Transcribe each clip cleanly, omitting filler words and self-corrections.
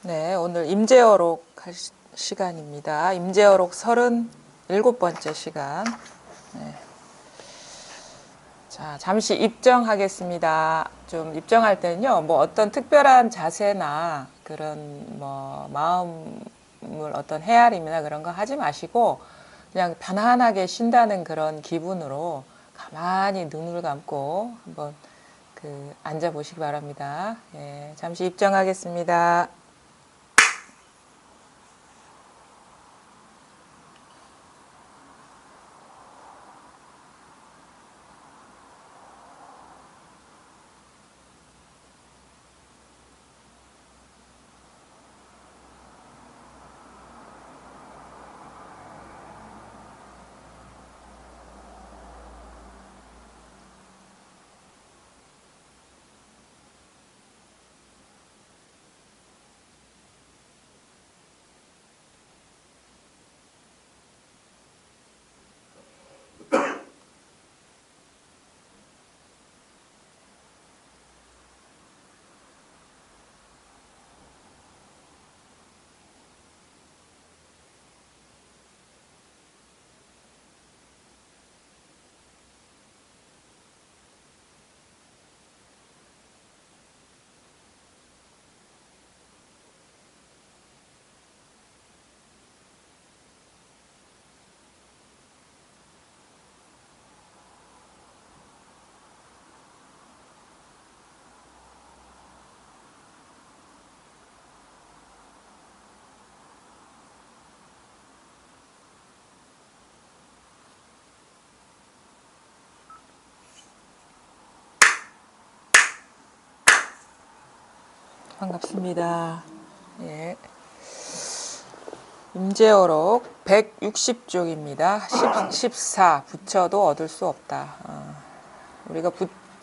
네, 오늘 임재어록 할 시간입니다. 임재어록 37번째 시간. 네. 자, 잠시 입정하겠습니다. 좀 입정할 때는요, 뭐 어떤 특별한 자세나 그런 뭐 마음을 어떤 헤아림이나 그런 거 하지 마시고 그냥 편안하게 쉰다는 그런 기분으로 가만히 눈을 감고 한번 앉아 보시기 바랍니다. 예, 잠시 입정하겠습니다. 반갑습니다. 예. 임재어록 160쪽입니다. 14. 부처도 얻을 수 없다. 우리가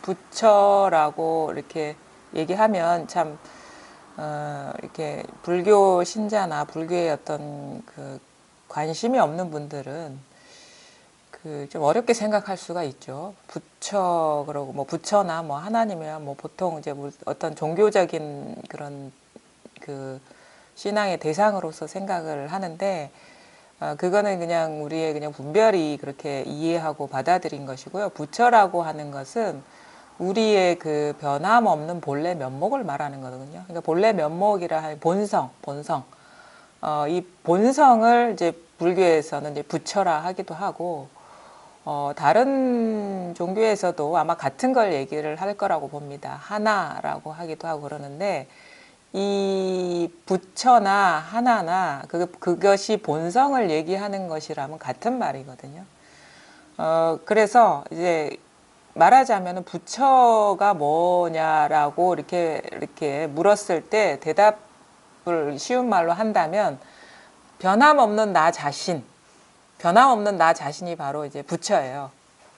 부처라고 이렇게 얘기하면 참 이렇게 불교 신자나 불교의 어떤 그 관심이 없는 분들은 좀 어렵게 생각할 수가 있죠. 부처, 그러고 뭐 부처나 뭐 하나님이야 뭐 보통 이제 뭐 어떤 종교적인 그런 신앙의 대상으로서 생각을 하는데, 그거는 그냥 우리의 그냥 분별이 그렇게 이해하고 받아들인 것이고요. 부처라고 하는 것은 우리의 그 변함없는 본래 면목을 말하는 거거든요. 그러니까 본래 면목이라 할 본성. 이 본성을 이제 불교에서는 이제 부처라 하기도 하고, 다른 종교에서도 아마 같은 걸 얘기를 할 거라고 봅니다. 하나라고 하기도 하고 그러는데, 이 부처나 하나나 그것이 본성을 얘기하는 것이라면 같은 말이거든요. 그래서 이제 말하자면 부처가 뭐냐라고 이렇게 물었을 때 대답을 쉬운 말로 한다면 변함없는 나 자신이 바로 이제 부처예요.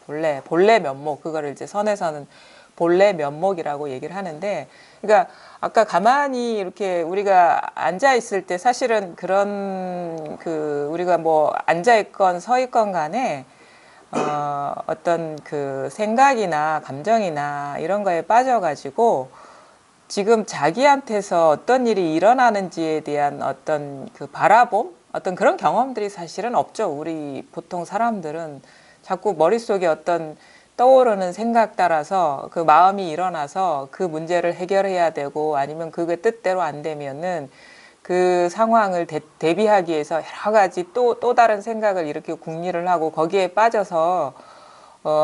본래 면목, 그거를 이제 선에서는 본래 면목이라고 얘기를 하는데, 그러니까 아까 가만히 이렇게 우리가 앉아 있을 때 사실은 그런 우리가 뭐 앉아 있건 서 있건 간에 어떤 그 생각이나 감정이나 이런 거에 빠져가지고 지금 자기한테서 어떤 일이 일어나는지에 대한 어떤 그 바라봄, 어떤 그런 경험들이 사실은 없죠. 우리 보통 사람들은 자꾸 머릿속에 어떤 떠오르는 생각 따라서 그 마음이 일어나서 그 문제를 해결해야 되고, 아니면 그게 뜻대로 안 되면은 그 상황을 대비하기 위해서 여러 가지 또 다른 생각을 이렇게 궁리를 하고 거기에 빠져서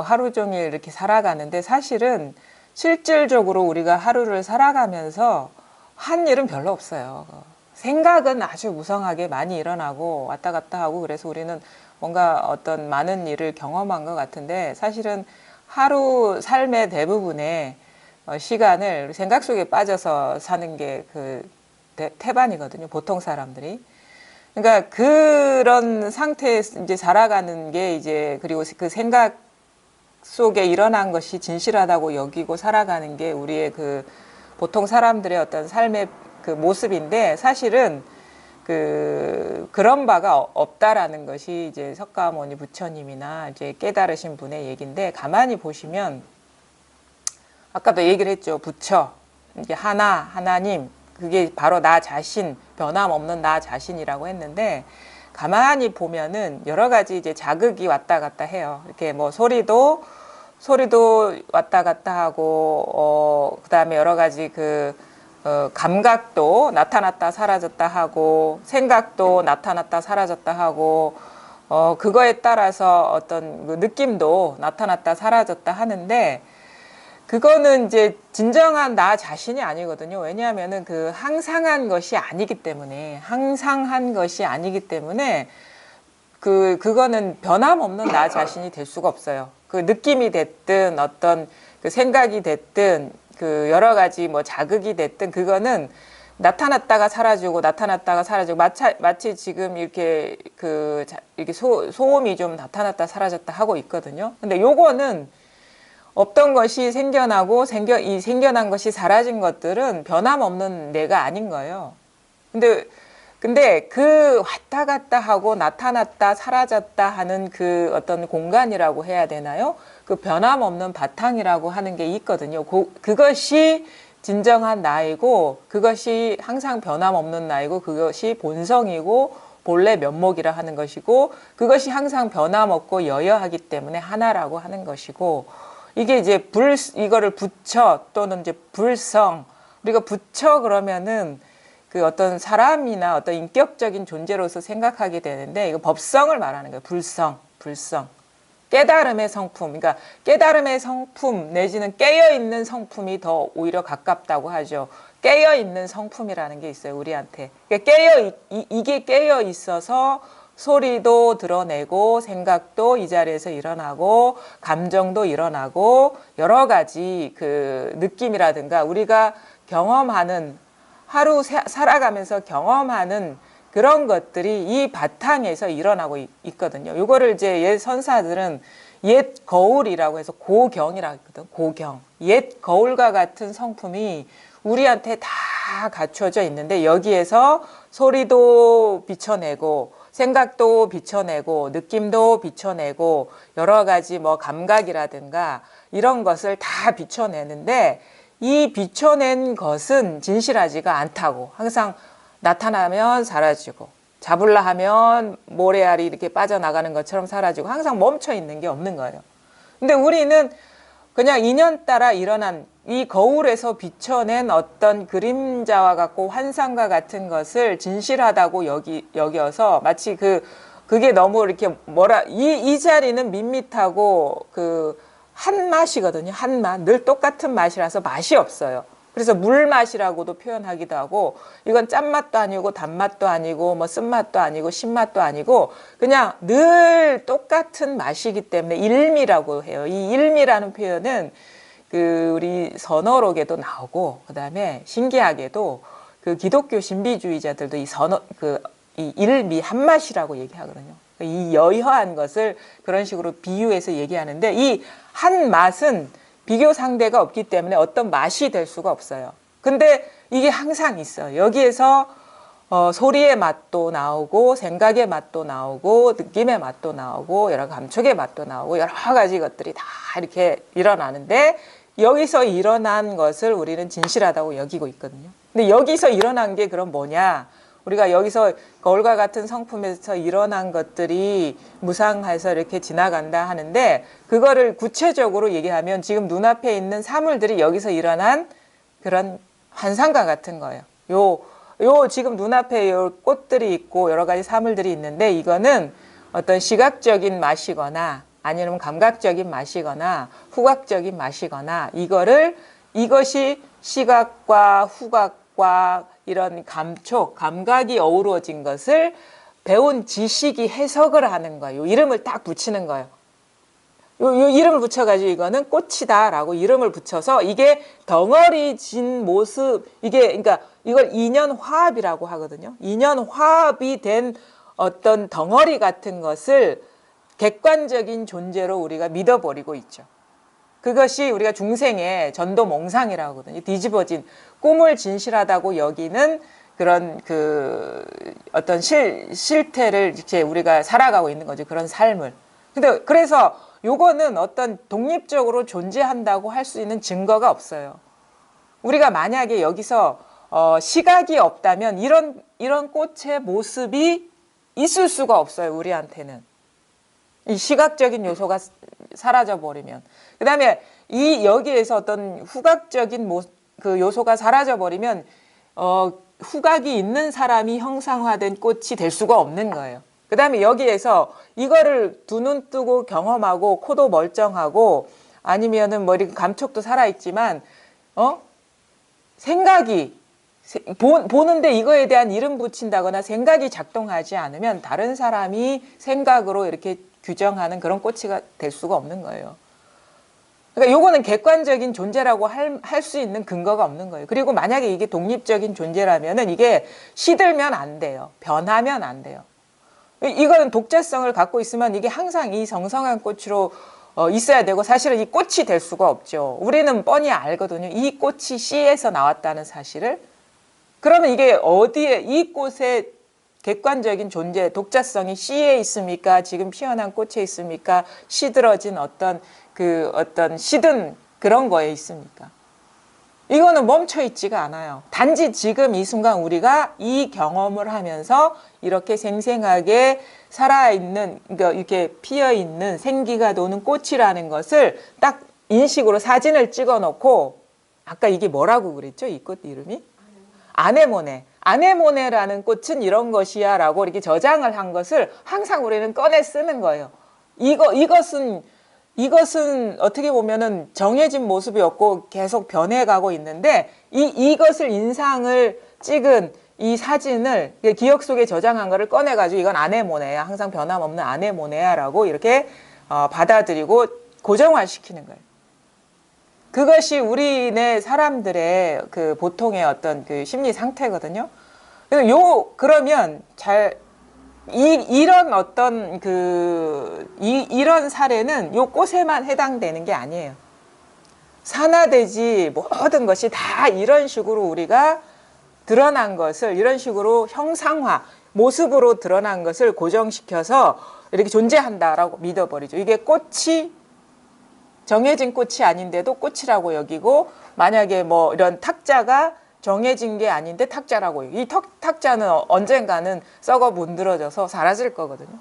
하루 종일 이렇게 살아가는데, 사실은 실질적으로 우리가 하루를 살아가면서 한 일은 별로 없어요. 생각은 아주 무성하게 많이 일어나고 왔다 갔다 하고, 그래서 우리는 뭔가 어떤 많은 일을 경험한 것 같은데, 사실은 하루 삶의 대부분의 시간을 생각 속에 빠져서 사는 게 태반이거든요. 보통 사람들이. 그러니까 그런 상태에서 이제 살아가는 게 이제, 그리고 그 생각 속에 일어난 것이 진실하다고 여기고 살아가는 게 우리의 보통 사람들의 어떤 삶의 모습인데, 사실은 그런 바가 없다라는 것이 이제 석가모니 부처님이나 이제 깨달으신 분의 얘기인데, 가만히 보시면 아까도 얘기를 했죠. 부처, 이제 하나님, 그게 바로 나 자신, 변함없는 나 자신이라고 했는데, 가만히 보면은 여러 가지 이제 자극이 왔다 갔다 해요. 이렇게 뭐 소리도 왔다 갔다 하고, 그다음에 여러 가지 감각도 나타났다 사라졌다 하고, 생각도 나타났다 사라졌다 하고, 그거에 따라서 어떤 그 느낌도 나타났다 사라졌다 하는데, 그거는 이제 진정한 나 자신이 아니거든요. 왜냐하면은 항상한 것이 아니기 때문에, 그거는 변함없는 나 자신이 될 수가 없어요. 그 느낌이 됐든 어떤 그 생각이 됐든 그 여러 가지 뭐 자극이 됐든 그거는 나타났다가 사라지고 나타났다가 사라지고 마치 지금 이렇게 이렇게 소음이 좀 나타났다 사라졌다 하고 있거든요. 근데 요거는 없던 것이 생겨나고 이 생겨난 것이 사라진 것들은 변함없는 내가 아닌 거예요. 근데 그 왔다 갔다 하고 나타났다 사라졌다 하는 그 어떤 공간이라고 해야 되나요? 그 변함없는 바탕이라고 하는 게 있거든요. 그것이 진정한 나이고, 그것이 항상 변함없는 나이고, 그것이 본성이고 본래 면목이라 하는 것이고, 그것이 항상 변함없고 여여하기 때문에 하나라고 하는 것이고, 이게 이제 이거를 부처 또는 이제 불성, 우리가 부처 그러면은 그 어떤 사람이나 어떤 인격적인 존재로서 생각하게 되는데, 이거 법성을 말하는 거예요. 불성. 깨달음의 성품. 그러니까 깨달음의 성품 내지는 깨어있는 성품이 더 오히려 가깝다고 하죠. 깨어있는 성품이라는 게 있어요, 우리한테. 그러니까 이게 깨어 있어서 소리도 드러내고 생각도 이 자리에서 일어나고 감정도 일어나고 여러 가지 그 느낌이라든가 우리가 경험하는 하루 살아가면서 경험하는 그런 것들이 이 바탕에서 일어나고 있거든요. 이거를 이제 옛 선사들은 옛 거울이라고 해서 고경이라고 했거든. 고경. 옛 거울과 같은 성품이 우리한테 다 갖춰져 있는데 여기에서 소리도 비춰내고 생각도 비춰내고 느낌도 비춰내고 여러 가지 뭐 감각이라든가 이런 것을 다 비춰내는데 이 비춰낸 것은 진실하지가 않다고. 항상 나타나면 사라지고 잡으려 하면 모래알이 이렇게 빠져나가는 것처럼 사라지고 항상 멈춰 있는 게 없는 거예요. 근데 우리는 그냥 인연 따라 일어난 이 거울에서 비춰낸 어떤 그림자와 같고 환상과 같은 것을 진실하다고 여겨서 마치 그게 너무 이렇게 이 자리는 밋밋하고 한 맛이거든요. 한 맛. 늘 똑같은 맛이라서 맛이 없어요. 그래서 물맛이라고도 표현하기도 하고 이건 짠맛도 아니고 단맛도 아니고 뭐 쓴맛도 아니고 신맛도 아니고 그냥 늘 똑같은 맛이기 때문에 일미라고 해요. 이 일미라는 표현은 우리 선어록에도 나오고 그다음에 신기하게도 기독교 신비주의자들도 이 일미 한맛이라고 얘기하거든요. 이 여여한 것을 그런 식으로 비유해서 얘기하는데 이 한 맛은 비교 상대가 없기 때문에 어떤 맛이 될 수가 없어요. 근데 이게 항상 있어요. 여기에서 소리의 맛도 나오고 생각의 맛도 나오고 느낌의 맛도 나오고 여러 감촉의 맛도 나오고 여러 가지 것들이 다 이렇게 일어나는데 여기서 일어난 것을 우리는 진실하다고 여기고 있거든요. 근데 여기서 일어난 게 그럼 뭐냐? 우리가 여기서 거울과 같은 성품에서 일어난 것들이 무상해서 이렇게 지나간다 하는데 그거를 구체적으로 얘기하면 지금 눈앞에 있는 사물들이 여기서 일어난 그런 환상과 같은 거예요. 요 지금 눈앞에 요 꽃들이 있고 여러 가지 사물들이 있는데 이거는 어떤 시각적인 맛이거나 아니면 감각적인 맛이거나 후각적인 맛이거나 이것이 시각과 후각과 이런 감각이 어우러진 것을 배운 지식이 해석을 하는 거예요. 이름을 딱 붙이는 거예요. 요 이름을 붙여가지고 이거는 꽃이다라고 이름을 붙여서 이게 덩어리진 모습, 그러니까 이걸 인연화합이라고 하거든요. 인연화합이 된 어떤 덩어리 같은 것을 객관적인 존재로 우리가 믿어버리고 있죠. 그것이 우리가 중생의 전도몽상이라고 하거든요. 뒤집어진 꿈을 진실하다고 여기는 그런 어떤 실태를 이제 우리가 살아가고 있는 거죠. 그런 삶을. 근데 그래서 요거는 어떤 독립적으로 존재한다고 할 수 있는 증거가 없어요. 우리가 만약에 여기서 시각이 없다면 이런 꽃의 모습이 있을 수가 없어요. 우리한테는. 이 시각적인 요소가 사라져 버리면. 그다음에 여기에서 어떤 후각적인 그 요소가 사라져 버리면 후각이 있는 사람이 형상화된 꽃이 될 수가 없는 거예요. 그다음에 여기에서 이거를 두 눈 뜨고 경험하고 코도 멀쩡하고 아니면은 뭐 이렇게 감촉도 살아있지만 생각이 보는데 이거에 대한 이름 붙인다거나 생각이 작동하지 않으면 다른 사람이 생각으로 이렇게 규정하는 그런 꽃이 될 수가 없는 거예요. 그러니까 요거는 객관적인 존재라고 할 수 있는 근거가 없는 거예요. 그리고 만약에 이게 독립적인 존재라면은 이게 시들면 안 돼요. 변하면 안 돼요. 이거는 독자성을 갖고 있으면 이게 항상 이 정성한 꽃으로 있어야 되고 사실은 이 꽃이 될 수가 없죠. 우리는 뻔히 알거든요. 이 꽃이 씨에서 나왔다는 사실을. 그러면 이게 어디에 이 꽃의 객관적인 존재, 독자성이 씨에 있습니까? 지금 피어난 꽃에 있습니까? 시들어진 어떤 시든 그런 거에 있습니까? 이거는 멈춰 있지가 않아요. 단지 지금 이 순간 우리가 이 경험을 하면서 이렇게 생생하게 살아있는, 그러니까 이렇게 피어있는 생기가 도는 꽃이라는 것을 딱 인식으로 사진을 찍어 놓고, 아까 이게 뭐라고 그랬죠? 이 꽃 이름이? 아네모네. 아네모네라는 꽃은 이런 것이야 라고 이렇게 저장을 한 것을 항상 우리는 꺼내 쓰는 거예요. 이것은 어떻게 보면은 정해진 모습이었고 계속 변해가고 있는데 이것을 인상을 찍은 이 사진을 기억 속에 저장한 거를 꺼내가지고 이건 아네모네야. 항상 변함없는 아네모네야 라고 이렇게 받아들이고 고정화시키는 거예요. 그것이 우리네 사람들의 그 보통의 어떤 그 심리 상태거든요. 그러면 이런 어떤 이런 사례는 요 꽃에만 해당되는 게 아니에요. 산화되지 모든 것이 다 이런 식으로 우리가 드러난 것을 이런 식으로 형상화, 모습으로 드러난 것을 고정시켜서 이렇게 존재한다라고 믿어버리죠. 이게 꽃이 정해진 꽃이 아닌데도 꽃이라고 여기고 만약에 뭐 이런 탁자가 정해진 게 아닌데 탁자라고 이 탁자는 언젠가는 썩어 문드러져서 사라질 거거든요.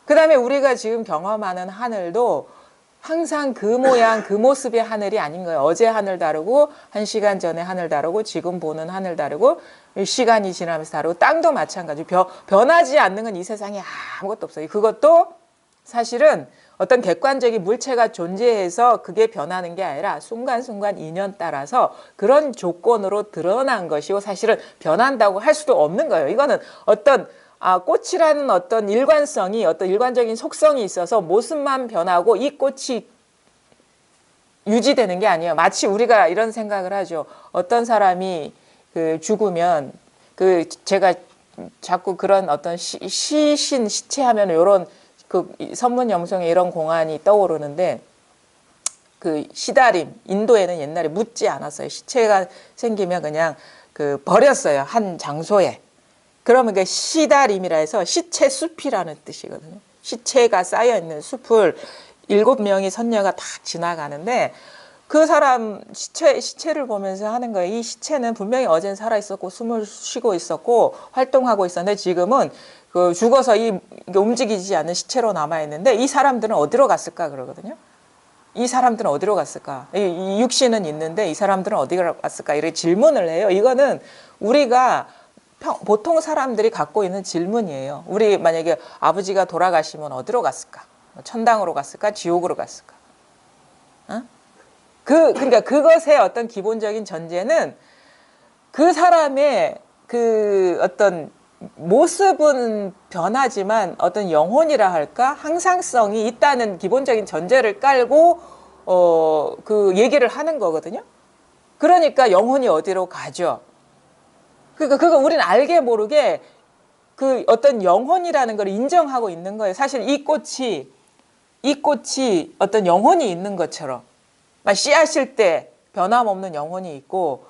그 다음에 우리가 지금 경험하는 하늘도 항상 그 모양 그 모습의 하늘이 아닌 거예요. 어제 하늘 다르고 1시간 전에 하늘 다르고 지금 보는 하늘 다르고 시간이 지나면서 다르고 땅도 마찬가지고 변하지 않는 건 이 세상에 아무것도 없어요. 그것도 사실은 어떤 객관적인 물체가 존재해서 그게 변하는 게 아니라 순간순간 인연 따라서 그런 조건으로 드러난 것이고 사실은 변한다고 할 수도 없는 거예요. 이거는 어떤 꽃이라는 어떤 일관성이 어떤 일관적인 속성이 있어서 모습만 변하고 이 꽃이 유지되는 게 아니에요. 마치 우리가 이런 생각을 하죠. 어떤 사람이 죽으면 제가 자꾸 그런 어떤 시신 시체하면 이런 선문염송에 이런 공안이 떠오르는데 시다림 인도에는 옛날에 묻지 않았어요. 시체가 생기면 그냥 버렸어요. 한 장소에. 그러면 그 시다림이라 해서 시체 숲이라는 뜻이거든요. 시체가 쌓여있는 숲을 7명의 선녀가 딱 지나가는데 그 사람 시체를 보면서 하는 거예요. 이 시체는 분명히 어젠 살아있었고 숨을 쉬고 있었고 활동하고 있었는데 지금은 죽어서 움직이지 않는 시체로 남아있는데 이 사람들은 어디로 갔을까 그러거든요. 이 사람들은 어디로 갔을까? 이 육신은 있는데 이 사람들은 어디로 갔을까? 이렇게 질문을 해요. 이거는 우리가 보통 사람들이 갖고 있는 질문이에요. 우리 만약에 아버지가 돌아가시면 어디로 갔을까? 천당으로 갔을까? 지옥으로 갔을까? 그러니까 그것의 어떤 기본적인 전제는 그 사람의 어떤 모습은 변하지만 어떤 영혼이라 할까? 항상성이 있다는 기본적인 전제를 깔고 얘기를 하는 거거든요. 그러니까 영혼이 어디로 가죠. 그러니까 그거 우리는 알게 모르게 어떤 영혼이라는 걸 인정하고 있는 거예요. 사실 이 꽃이 어떤 영혼이 있는 것처럼 씨앗일 때 변함없는 영혼이 있고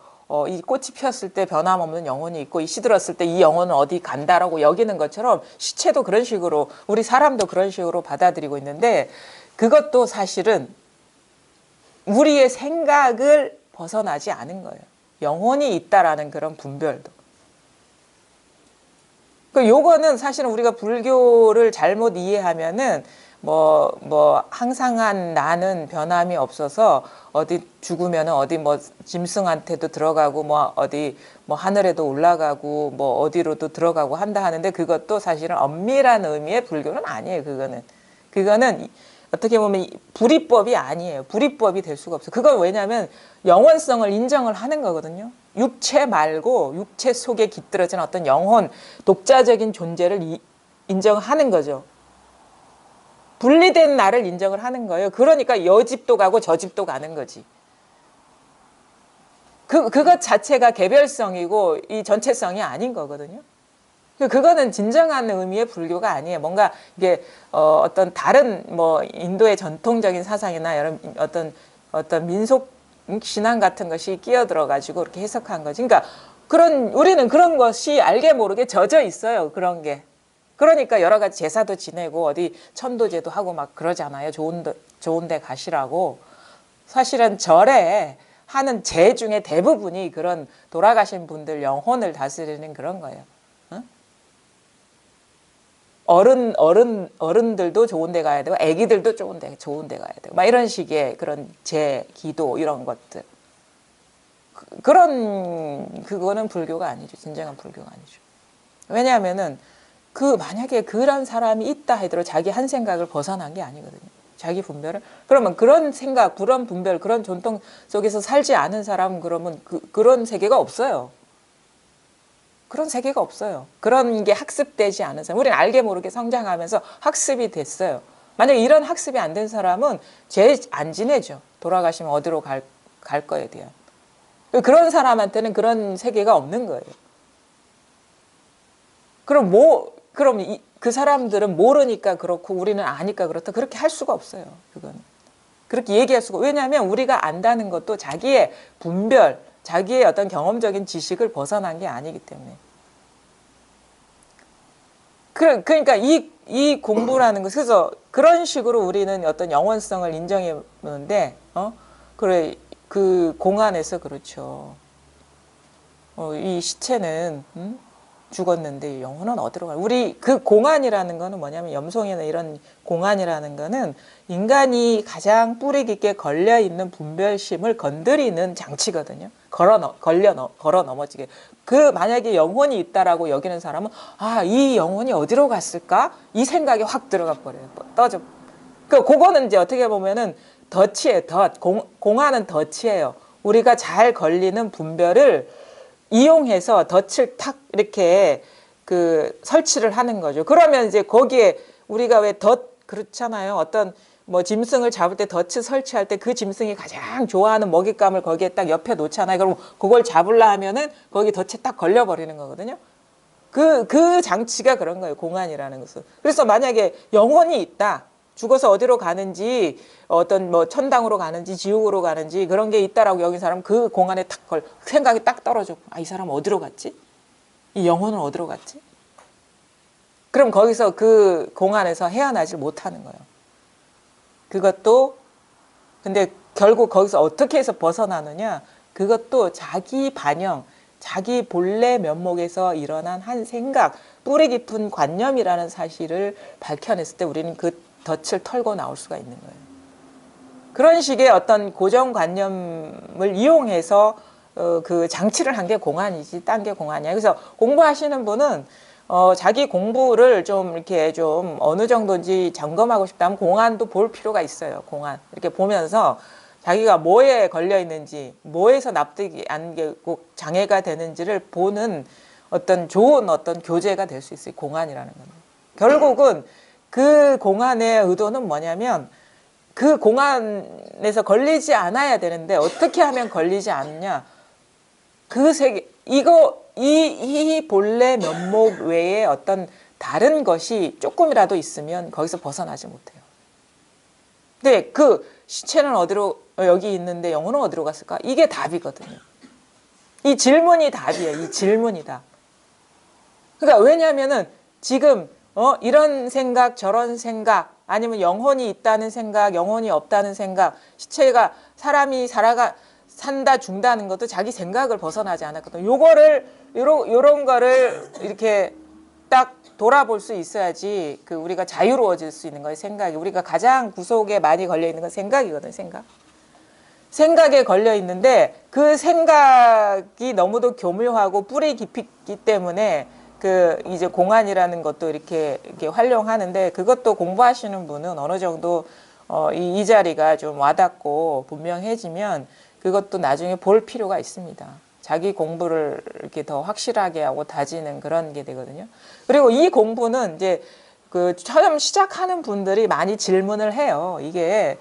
이 꽃이 피었을 때 변함없는 영혼이 있고 이 시들었을 때 이 영혼은 어디 간다라고 여기는 것처럼 시체도 그런 식으로 우리 사람도 그런 식으로 받아들이고 있는데 그것도 사실은 우리의 생각을 벗어나지 않은 거예요. 영혼이 있다라는 그런 분별도. 그 요거는 사실은 우리가 불교를 잘못 이해하면은 뭐 항상한 나는 변함이 없어서 어디 죽으면은 어디 뭐 짐승한테도 들어가고 뭐 어디 뭐 하늘에도 올라가고 뭐 어디로도 들어가고 한다 하는데 그것도 사실은 엄밀한 의미의 불교는 아니에요. 그거는 어떻게 보면 불이법이 아니에요. 불이법이 될 수가 없어요. 그건 왜냐하면 영원성을 인정을 하는 거거든요. 육체 말고 육체 속에 깃들어진 어떤 영혼, 독자적인 존재를 인정하는 거죠. 분리된 나를 인정을 하는 거예요. 그러니까 여 집도 가고 저 집도 가는 거지. 그것 자체가 개별성이고 이 전체성이 아닌 거거든요. 그거는 진정한 의미의 불교가 아니에요. 뭔가 이게 어떤 다른 뭐 인도의 전통적인 사상이나 여러 어떤 민속 신앙 같은 것이 끼어들어 가지고 이렇게 해석한 거지. 그러니까 우리는 그런 것이 알게 모르게 젖어 있어요. 그런 게. 그러니까 여러 가지 제사도 지내고 어디 천도제도 하고 막 그러잖아요. 좋은 데 가시라고. 사실은 절에 하는 제 중에 대부분이 그런 돌아가신 분들 영혼을 다스리는 그런 거예요. 어른들도 좋은 데 가야 되고 애기들도 좋은 데 가야 되고 막 이런 식의 그런 기도 이런 것들. 그거는 불교가 아니죠. 진정한 불교가 아니죠. 왜냐하면은 만약에 그런 사람이 있다 하더라도 자기 한 생각을 벗어난 게 아니거든요. 자기 분별을. 그러면 그런 생각, 그런 분별, 그런 전통 속에서 살지 않은 사람은 그러면 그런 세계가 없어요. 그런 세계가 없어요. 그런 게 학습되지 않은 사람. 우리는 알게 모르게 성장하면서 학습이 됐어요. 만약에 이런 학습이 안 된 사람은 죄 안 지내죠. 돌아가시면 어디로 갈 거에 대한. 그런 사람한테는 그런 세계가 없는 거예요. 그럼 그 사람들은 모르니까 그렇고 우리는 아니까 그렇다. 그렇게 할 수가 없어요. 그거는. 그렇게 얘기할 수가. 왜냐하면 우리가 안다는 것도 자기의 분별, 자기의 어떤 경험적인 지식을 벗어난 게 아니기 때문에. 그러니까 이 공부라는 것, 그래서 그런 식으로 우리는 어떤 영원성을 인정해 보는데, 그래, 그 공안에서 그렇죠. 이 시체는, 죽었는데 영혼은 어디로 가요? 우리 그 공안이라는 거는 뭐냐면 염송이나 이런 공안이라는 거는 인간이 가장 뿌리 깊게 걸려 있는 분별심을 건드리는 장치거든요. 걸어 넘어지게. 만약에 영혼이 있다라고 여기는 사람은 이 영혼이 어디로 갔을까? 이 생각이 확 들어가 버려요. 떠져. 그거는 이제 어떻게 보면은 덫이에요. 공안은 덫이에요. 우리가 잘 걸리는 분별을 이용해서 덫을 탁 이렇게 설치를 하는 거죠. 그러면 이제 거기에 우리가 왜 그렇잖아요. 어떤 뭐 짐승을 잡을 때 덫을 설치할 때 그 짐승이 가장 좋아하는 먹잇감을 거기에 딱 옆에 놓잖아요. 그럼 그걸 잡으려 하면은 거기 덫에 딱 걸려버리는 거거든요. 그 장치가 그런 거예요. 공안이라는 것은. 그래서 만약에 영혼이 있다. 죽어서 어디로 가는지 어떤 뭐 천당으로 가는지 지옥으로 가는지 그런 게 있다라고 여긴 사람 그 공안에 생각이 딱 떨어져. 이 사람 어디로 갔지? 이 영혼은 어디로 갔지? 그럼 거기서 그 공안에서 헤어나질 못하는 거예요. 그것도 근데 결국 거기서 어떻게 해서 벗어나느냐? 그것도 자기 반영, 자기 본래 면목에서 일어난 한 생각, 뿌리 깊은 관념이라는 사실을 밝혀냈을 때 우리는 그 덫을 털고 나올 수가 있는 거예요. 그런 식의 어떤 고정관념을 이용해서 그 장치를 한 게 공안이지 딴 게 공안이야. 그래서 공부하시는 분은 자기 공부를 좀 이렇게 좀 어느 정도인지 점검하고 싶다면 공안도 볼 필요가 있어요. 공안 이렇게 보면서 자기가 뭐에 걸려 있는지, 뭐에서 납득이 안 되고 장애가 되는지를 보는 어떤 좋은 어떤 교재가 될 수 있어요. 공안이라는 건. 결국은 그 공안의 의도는 뭐냐면 그 공안에서 걸리지 않아야 되는데 어떻게 하면 걸리지 않느냐. 그 세계, 이 본래 면목 외에 어떤 다른 것이 조금이라도 있으면 거기서 벗어나지 못해요. 근데 그 시체는 여기 있는데 영혼은 어디로 갔을까? 이게 답이거든요. 이 질문이 답이에요. 이 질문이 답. 그러니까 왜냐하면은 지금 이런 생각 저런 생각 아니면 영혼이 있다는 생각 영혼이 없다는 생각 시체가 사람이 산다 죽다는 것도 자기 생각을 벗어나지 않았거든. 요런 거를 이렇게 딱 돌아볼 수 있어야지 그 우리가 자유로워질 수 있는 거예요. 생각이. 우리가 가장 구속에 많이 걸려 있는 건 생각이거든. 생각에 걸려 있는데 그 생각이 너무도 교묘하고 뿌리 깊이 있기 때문에 그 이제 공안이라는 것도 이렇게 활용하는데, 그것도 공부하시는 분은 어느 정도 이 자리가 좀 와닿고 분명해지면 그것도 나중에 볼 필요가 있습니다. 자기 공부를 이렇게 더 확실하게 하고 다지는 그런 게 되거든요. 그리고 이 공부는 이제 그 처음 시작하는 분들이 많이 질문을 해요. 이게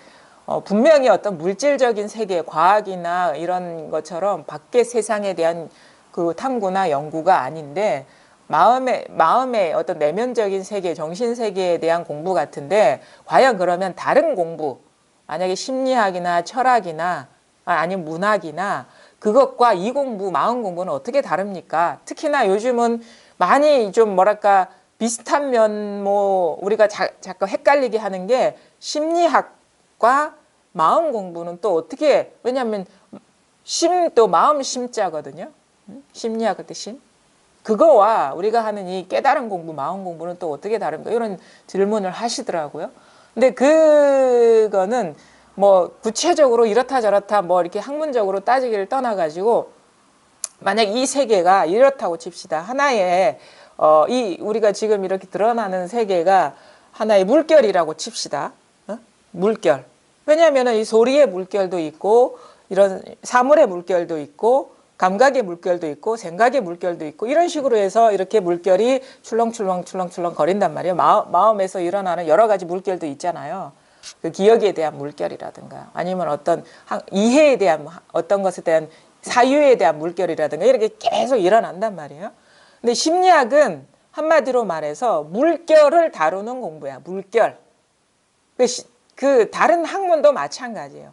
분명히 어떤 물질적인 세계, 과학이나 이런 것처럼 밖의 세상에 대한 그 탐구나 연구가 아닌데 마음의 어떤 내면적인 세계, 정신 세계에 대한 공부 같은데, 과연 그러면 다른 공부, 만약에 심리학이나 철학이나 아니면 문학이나 그것과 이 공부, 마음 공부는 어떻게 다릅니까? 특히나 요즘은 많이 좀 뭐랄까 비슷한 면, 뭐 우리가 자꾸 헷갈리게 하는 게 심리학과 마음 공부는 또 어떻게, 왜냐하면 또 마음 심자거든요. 심리학 할 때 심. 그거와 우리가 하는 이 깨달은 공부, 마음 공부는 또 어떻게 다릅니까? 이런 질문을 하시더라고요. 근데 그거는 뭐 구체적으로 이렇다 저렇다 뭐 이렇게 학문적으로 따지기를 떠나가지고, 만약 이 세계가 이렇다고 칩시다. 하나의 이 우리가 지금 이렇게 드러나는 세계가 하나의 물결이라고 칩시다. 물결. 왜냐하면 이 소리의 물결도 있고 이런 사물의 물결도 있고 감각의 물결도 있고 생각의 물결도 있고 이런 식으로 해서 이렇게 물결이 출렁출렁 거린단 말이에요. 마음에서 일어나는 여러 가지 물결도 있잖아요. 그 기억에 대한 물결이라든가 아니면 어떤 이해에 대한 어떤 것에 대한 사유에 대한 물결이라든가 이렇게 계속 일어난단 말이에요. 근데 심리학은 한마디로 말해서 물결을 다루는 공부야. 물결. 그 다른 학문도 마찬가지예요.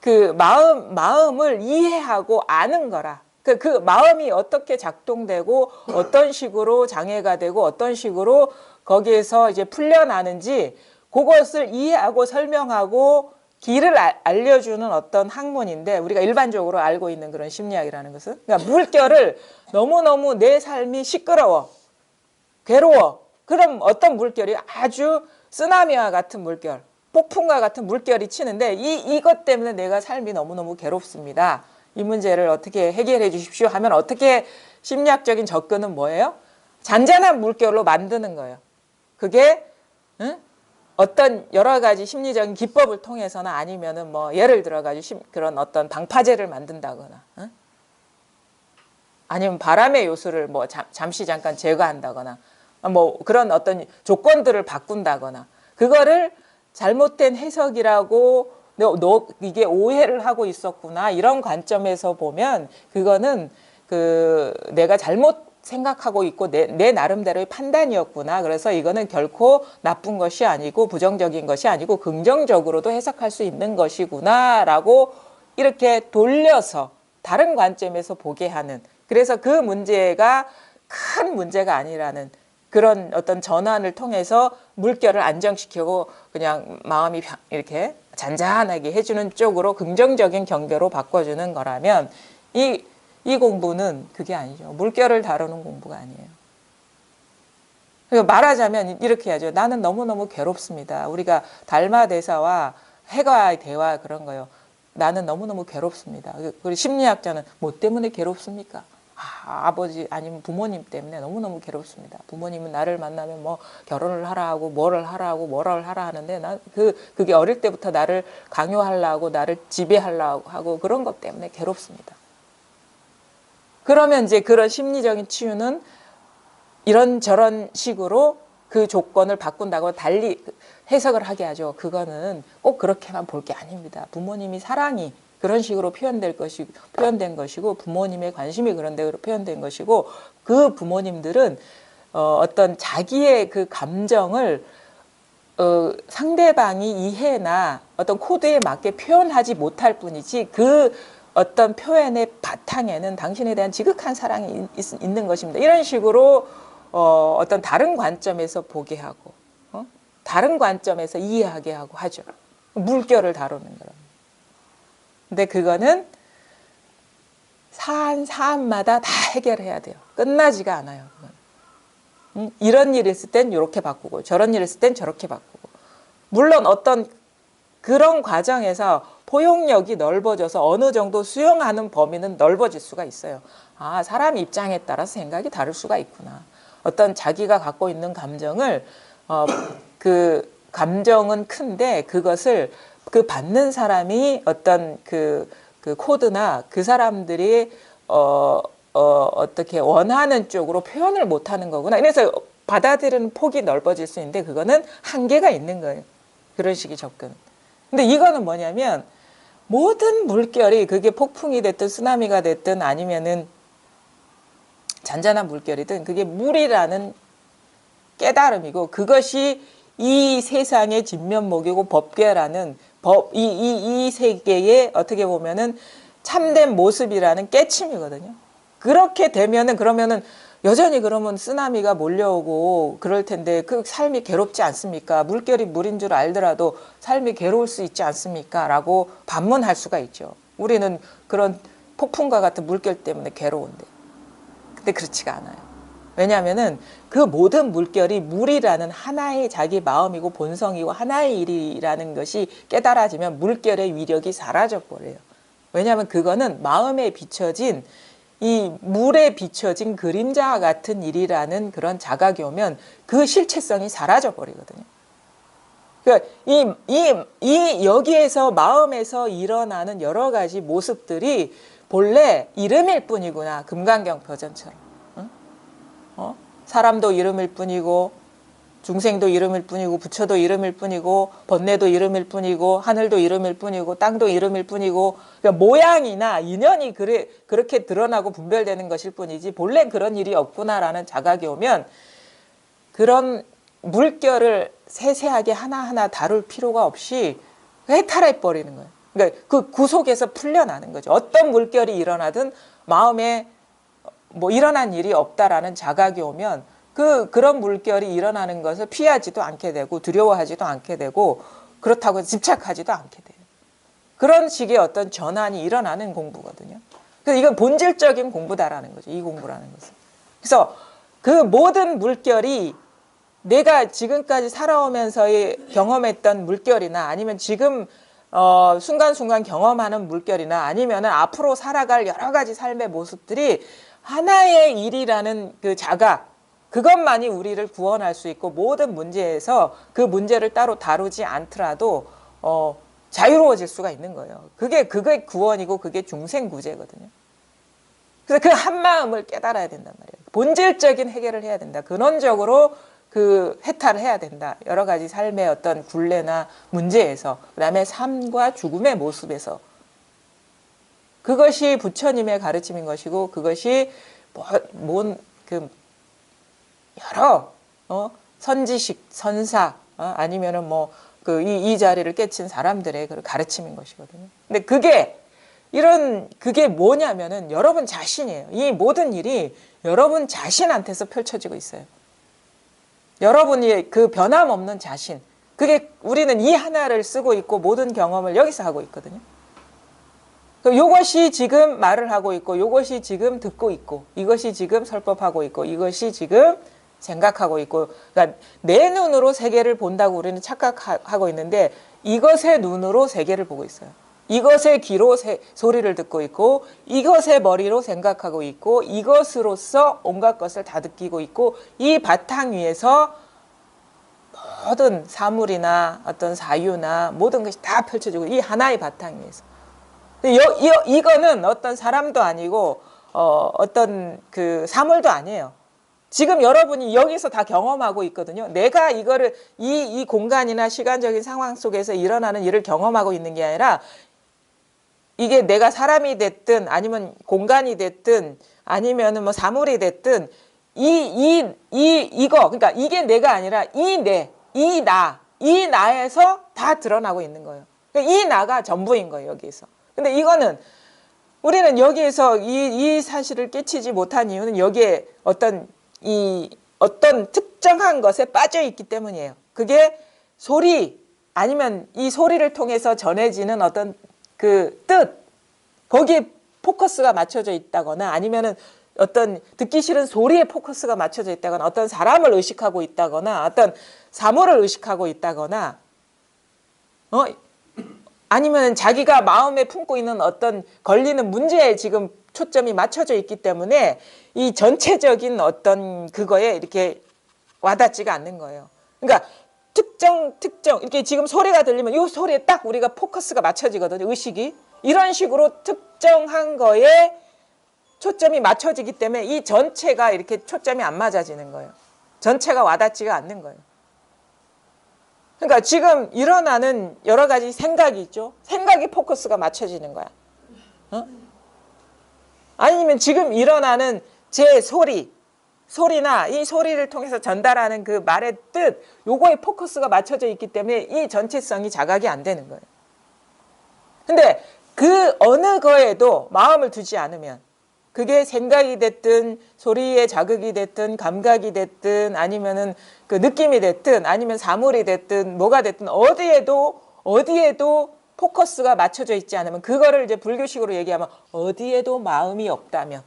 그 마음을 이해하고 아는 거라. 그 마음이 어떻게 작동되고 어떤 식으로 장애가 되고 어떤 식으로 거기에서 이제 풀려나는지 그것을 이해하고 설명하고 길을 알려주는 어떤 학문인데, 우리가 일반적으로 알고 있는 그런 심리학이라는 것은, 그러니까 물결을 너무너무 내 삶이 시끄러워, 괴로워. 그럼 어떤 물결이 아주 쓰나미와 같은 물결, 폭풍과 같은 물결이 치는데 이것 때문에 내가 삶이 너무너무 괴롭습니다. 이 문제를 어떻게 해결해 주십시오 하면 어떻게 심리학적인 접근은 뭐예요? 잔잔한 물결로 만드는 거예요. 그게 어떤 여러 가지 심리적인 기법을 통해서나 아니면은 뭐 예를 들어 가지고 그런 어떤 방파제를 만든다거나 아니면 바람의 요소를 뭐 잠시 잠깐 제거한다거나 뭐 그런 어떤 조건들을 바꾼다거나, 그거를 잘못된 해석이라고 이게 오해를 하고 있었구나 이런 관점에서 보면 그거는 그 내가 잘못 생각하고 있고 내 나름대로의 판단이었구나. 그래서 이거는 결코 나쁜 것이 아니고 부정적인 것이 아니고 긍정적으로도 해석할 수 있는 것이구나라고 이렇게 돌려서 다른 관점에서 보게 하는, 그래서 그 문제가 큰 문제가 아니라는 그런 어떤 전환을 통해서 물결을 안정시키고 그냥 마음이 이렇게 잔잔하게 해주는 쪽으로 긍정적인 경계로 바꿔주는 거라면 이 공부는 그게 아니죠. 물결을 다루는 공부가 아니에요. 그러니까 말하자면 이렇게 하죠. 나는 너무너무 괴롭습니다. 우리가 달마 대사와 해가의 대화 그런 거요. 나는 너무너무 괴롭습니다. 그리고 심리학자는 뭐 때문에 괴롭습니까? 아버지 아니면 부모님 때문에 너무너무 괴롭습니다. 부모님은 나를 만나면 뭐 결혼을 하라 하고 뭐를 하라 하는데 난 그게 어릴 때부터 나를 강요하려고 나를 지배하려고 하고 그런 것 때문에 괴롭습니다. 그러면 이제 그런 심리적인 치유는 이런저런 식으로 그 조건을 바꾼다고 달리 해석을 하게 하죠. 그거는 꼭 그렇게만 볼 게 아닙니다. 부모님이 사랑이 그런 식으로 표현된 것이고 부모님의 관심이 그런 데로 표현된 것이고, 그 부모님들은 어떤 자기의 그 감정을 상대방이 이해나 어떤 코드에 맞게 표현하지 못할 뿐이지 그 어떤 표현의 바탕에는 당신에 대한 지극한 사랑이 있는 것입니다. 이런 식으로 어떤 다른 관점에서 보게 하고 다른 관점에서 이해하게 하고 하죠. 물결을 다루는 거라. 근데 그거는 사안마다 다 해결해야 돼요. 끝나지가 않아요. 이런 일이 있을 땐 이렇게 바꾸고 저런 일이 있을 땐 저렇게 바꾸고. 물론 어떤 그런 과정에서 포용력이 넓어져서 어느 정도 수용하는 범위는 넓어질 수가 있어요. 아, 사람 입장에 따라서 생각이 다를 수가 있구나. 어떤 자기가 갖고 있는 감정을 그 감정은 큰데 그것을 그 받는 사람이 어떤 그 코드나 그 사람들이 어떻게 원하는 쪽으로 표현을 못하는 거구나. 그래서 받아들이는 폭이 넓어질 수 있는데 그거는 한계가 있는 거예요. 그런 식의 접근. 근데 이거는 뭐냐면 모든 물결이 그게 폭풍이 됐든 쓰나미가 됐든 아니면은 잔잔한 물결이든 그게 물이라는 깨달음이고 그것이 이 세상의 진면목이고 법계라는 이 세계의 어떻게 보면은 참된 모습이라는 깨침이거든요. 그렇게 되면은 그러면은 여전히 그러면 쓰나미가 몰려오고 그럴 텐데 그 삶이 괴롭지 않습니까? 물결이 물인 줄 알더라도 삶이 괴로울 수 있지 않습니까? 라고 반문할 수가 있죠. 우리는 그런 폭풍과 같은 물결 때문에 괴로운데. 근데 그렇지가 않아요. 왜냐하면은 그 모든 물결이 물이라는 하나의 자기 마음이고 본성이고 하나의 일이라는 것이 깨달아지면 물결의 위력이 사라져 버려요. 왜냐하면 그거는 마음에 비춰진 이 물에 비춰진 그림자와 같은 일이라는 그런 자각이 오면 그 실체성이 사라져 버리거든요. 그러니까 여기에서 마음에서 일어나는 여러 가지 모습들이 본래 이름일 뿐이구나. 금강경 버전처럼. 사람도 이름일 뿐이고 중생도 이름일 뿐이고 부처도 이름일 뿐이고 번뇌도 이름일 뿐이고 하늘도 이름일 뿐이고 땅도 이름일 뿐이고 그러니까 모양이나 인연이 그렇게 드러나고 분별되는 것일 뿐이지 본래 그런 일이 없구나라는 자각이 오면 그런 물결을 세세하게 하나하나 다룰 필요가 없이 해탈해 버리는 거예요. 그러니까 그 구속에서 풀려나는 거죠. 어떤 물결이 일어나든 마음에 뭐 일어난 일이 없다라는 자각이 오면 그런 물결이 일어나는 것을 피하지도 않게 되고 두려워하지도 않게 되고 그렇다고 집착하지도 않게 돼요. 그런 식의 어떤 전환이 일어나는 공부거든요. 그래서 이건 본질적인 공부다라는 거죠. 이 공부라는 것은. 그래서 그 모든 물결이 내가 지금까지 살아오면서의 경험했던 물결이나 아니면 지금 순간순간 경험하는 물결이나 아니면은 앞으로 살아갈 여러 가지 삶의 모습들이 하나의 일이라는 그 자각, 그것만이 우리를 구원할 수 있고 모든 문제에서 그 문제를 따로 다루지 않더라도 자유로워질 수가 있는 거예요. 그게 구원이고 그게 중생구제거든요. 그래서 그 한마음을 깨달아야 된단 말이에요. 본질적인 해결을 해야 된다. 근원적으로 그 해탈을 해야 된다. 여러 가지 삶의 어떤 굴레나 문제에서, 그다음에 삶과 죽음의 모습에서. 그것이 부처님의 가르침인 것이고 그것이 여러 선지식, 선사 아니면은 뭐 이 자리를 깨친 사람들의 그 가르침인 것이거든요. 근데 그게 뭐냐면은 여러분 자신이에요. 이 모든 일이 여러분 자신한테서 펼쳐지고 있어요. 여러분이 그 변함없는 자신. 그게 우리는 이 하나를 쓰고 있고 모든 경험을 여기서 하고 있거든요. 이것이 지금 말을 하고 있고 이것이 지금 듣고 있고 이것이 지금 설법하고 있고 이것이 지금 생각하고 있고 그러니까 내 눈으로 세계를 본다고 우리는 착각하고 있는데 이것의 눈으로 세계를 보고 있어요. 이것의 귀로 소리를 듣고 있고 이것의 머리로 생각하고 있고 이것으로서 온갖 것을 다 느끼고 있고 이 바탕 위에서 모든 사물이나 어떤 사유나 모든 것이 다 펼쳐지고 이 하나의 바탕 위에서 이거는 어떤 사람도 아니고 어떤 그 사물도 아니에요. 지금 여러분이 여기서 다 경험하고 있거든요. 내가 이거를 이 공간이나 시간적인 상황 속에서 일어나는 일을 경험하고 있는 게 아니라 이게 내가 사람이 됐든 아니면 공간이 됐든 아니면은 뭐 사물이 됐든 이거 그러니까 이게 내가 아니라 이 나에서 다 드러나고 있는 거예요. 그러니까 이 나가 전부인 거예요, 여기에서. 근데 이거는 우리는 여기에서 이 사실을 깨치지 못한 이유는 여기에 어떤 특정한 것에 빠져 있기 때문이에요. 그게 소리 아니면 이 소리를 통해서 전해지는 어떤 그 뜻, 거기에 포커스가 맞춰져 있다거나 아니면은 어떤 듣기 싫은 소리에 포커스가 맞춰져 있다거나 어떤 사람을 의식하고 있다거나 어떤 사물을 의식하고 있다거나 아니면 자기가 마음에 품고 있는 어떤 걸리는 문제에 지금 초점이 맞춰져 있기 때문에 이 전체적인 어떤 그거에 이렇게 와닿지가 않는 거예요. 그러니까 특정 이렇게 지금 소리가 들리면 이 소리에 딱 우리가 포커스가 맞춰지거든요. 의식이 이런 식으로 특정한 거에 초점이 맞춰지기 때문에 이 전체가 이렇게 초점이 안 맞아지는 거예요. 전체가 와닿지가 않는 거예요. 그러니까 지금 일어나는 여러 가지 생각이 있죠. 생각이 포커스가 맞춰지는 거야. 아니면 지금 일어나는 제 소리나 이 소리를 통해서 전달하는 그 말의 뜻, 요거에 포커스가 맞춰져 있기 때문에 이 전체성이 자각이 안 되는 거예요. 근데 그 어느 거에도 마음을 두지 않으면 그게 생각이 됐든 소리의 자극이 됐든 감각이 됐든 아니면은 그 느낌이 됐든 아니면 사물이 됐든 뭐가 됐든 어디에도 포커스가 맞춰져 있지 않으면 그거를 이제 불교식으로 얘기하면 어디에도 마음이 없다면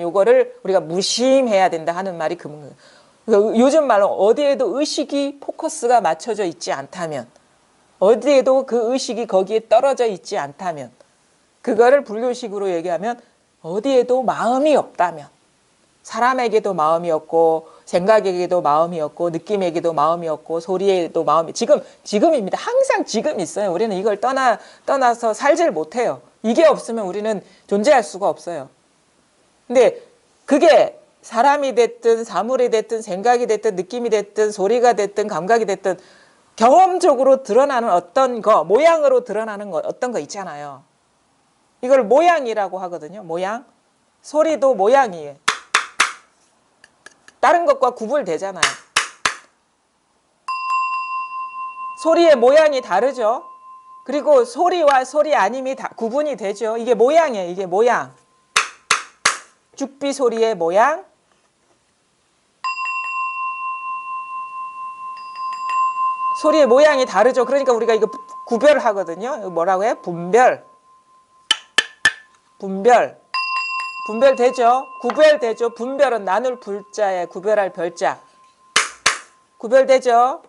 요거를 우리가 무심해야 된다 하는 말이 그거예요. 요즘 말로 어디에도 의식이 포커스가 맞춰져 있지 않다면 어디에도 그 의식이 거기에 떨어져 있지 않다면 그거를 불교식으로 얘기하면 어디에도 마음이 없다면 사람에게도 마음이 없고 생각에게도 마음이 없고 느낌에게도 마음이 없고 소리에도 마음이 지금입니다. 항상 지금 있어요. 우리는 이걸 떠나서 살질 못해요. 이게 없으면 우리는 존재할 수가 없어요. 근데 그게 사람이 됐든 사물이 됐든 생각이 됐든 느낌이 됐든 소리가 됐든 감각이 됐든 경험적으로 드러나는 어떤 거 모양으로 드러나는 거 어떤 거 있잖아요. 이걸 모양이라고 하거든요. 모양. 소리도 모양이에요. 다른 것과 구분되잖아요. 소리의 모양이 다르죠. 그리고 소리와 소리 아님이 다 구분이 되죠. 이게 모양이에요. 이게 모양. 죽비 소리의 모양. 소리의 모양이 다르죠. 그러니까 우리가 이거 구별하거든요. 뭐라고 해요? 분별되죠. 구별되죠. 분별은 나눌 불자에 구별할 별자. 구별되죠.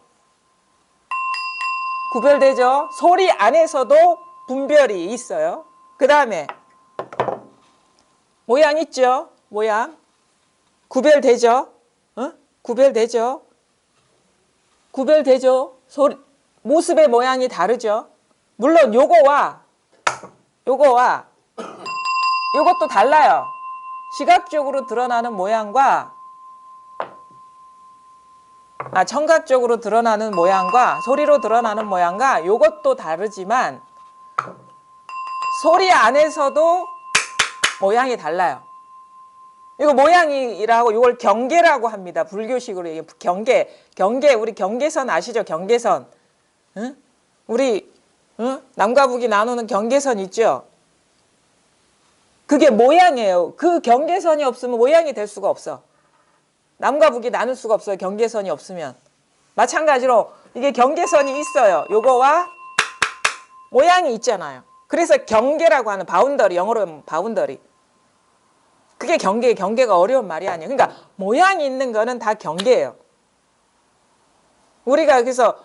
소리 안에서도 분별이 있어요. 그 다음에 모양 있죠. 모양. 구별되죠. 구별되죠. 모습의 모양이 다르죠. 물론 요거와 요것도 달라요. 시각적으로 드러나는 모양과 청각적으로 드러나는 모양과 소리로 드러나는 모양과 요것도 다르지만 소리 안에서도 모양이 달라요. 이거 모양이라고 이걸 경계라고 합니다. 불교식으로 얘기해. 경계 우리 경계선 아시죠? 경계선. 응? 우리 남과 북이 나누는 경계선 있죠? 그게 모양이에요. 그 경계선이 없으면 모양이 될 수가 없어. 남과 북이 나눌 수가 없어요. 경계선이 없으면. 마찬가지로 이게 경계선이 있어요. 요거와 모양이 있잖아요. 그래서 경계라고 하는 바운더리, 영어로 하면 바운더리. 그게 경계가 어려운 말이 아니에요. 그러니까 모양이 있는 거는 다 경계예요. 우리가 그래서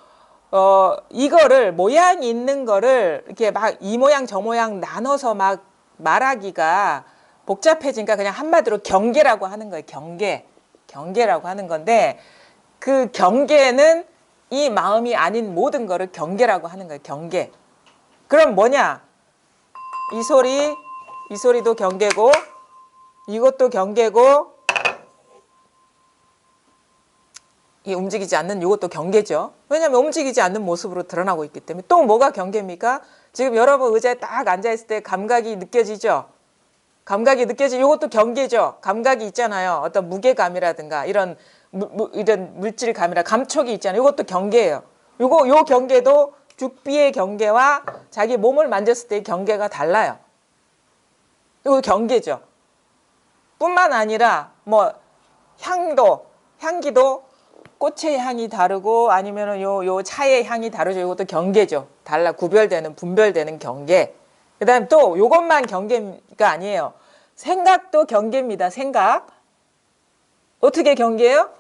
이거를 모양이 있는 거를 이렇게 막 이 모양 저 모양 나눠서 막 말하기가 복잡해지니까 그냥 한마디로 경계라고 하는 거예요. 경계라고 하는 건데 그 경계는 이 마음이 아닌 모든 거를 경계라고 하는 거예요. 경계. 그럼 뭐냐? 이 소리도 경계고 이것도 경계고 이 움직이지 않는 이것도 경계죠. 왜냐하면 움직이지 않는 모습으로 드러나고 있기 때문에. 또 뭐가 경계입니까? 지금 여러분 의자에 딱 앉아있을 때 감각이 느껴지죠? 감각이 느껴지죠? 이것도 경계죠. 감각이 있잖아요. 어떤 무게감이라든가 이런 물질감이라 감촉이 있잖아요. 이것도 경계예요. 요 경계도 죽비의 경계와 자기 몸을 만졌을 때의 경계가 달라요. 이거 경계죠. 뿐만 아니라 뭐 향기도 꽃의 향이 다르고 아니면은 요 차의 향이 다르죠. 이것도 경계죠. 달라 구별되는 분별되는 경계. 그다음 또 요것만 경계가 아니에요. 생각도 경계입니다. 생각. 어떻게 경계해요?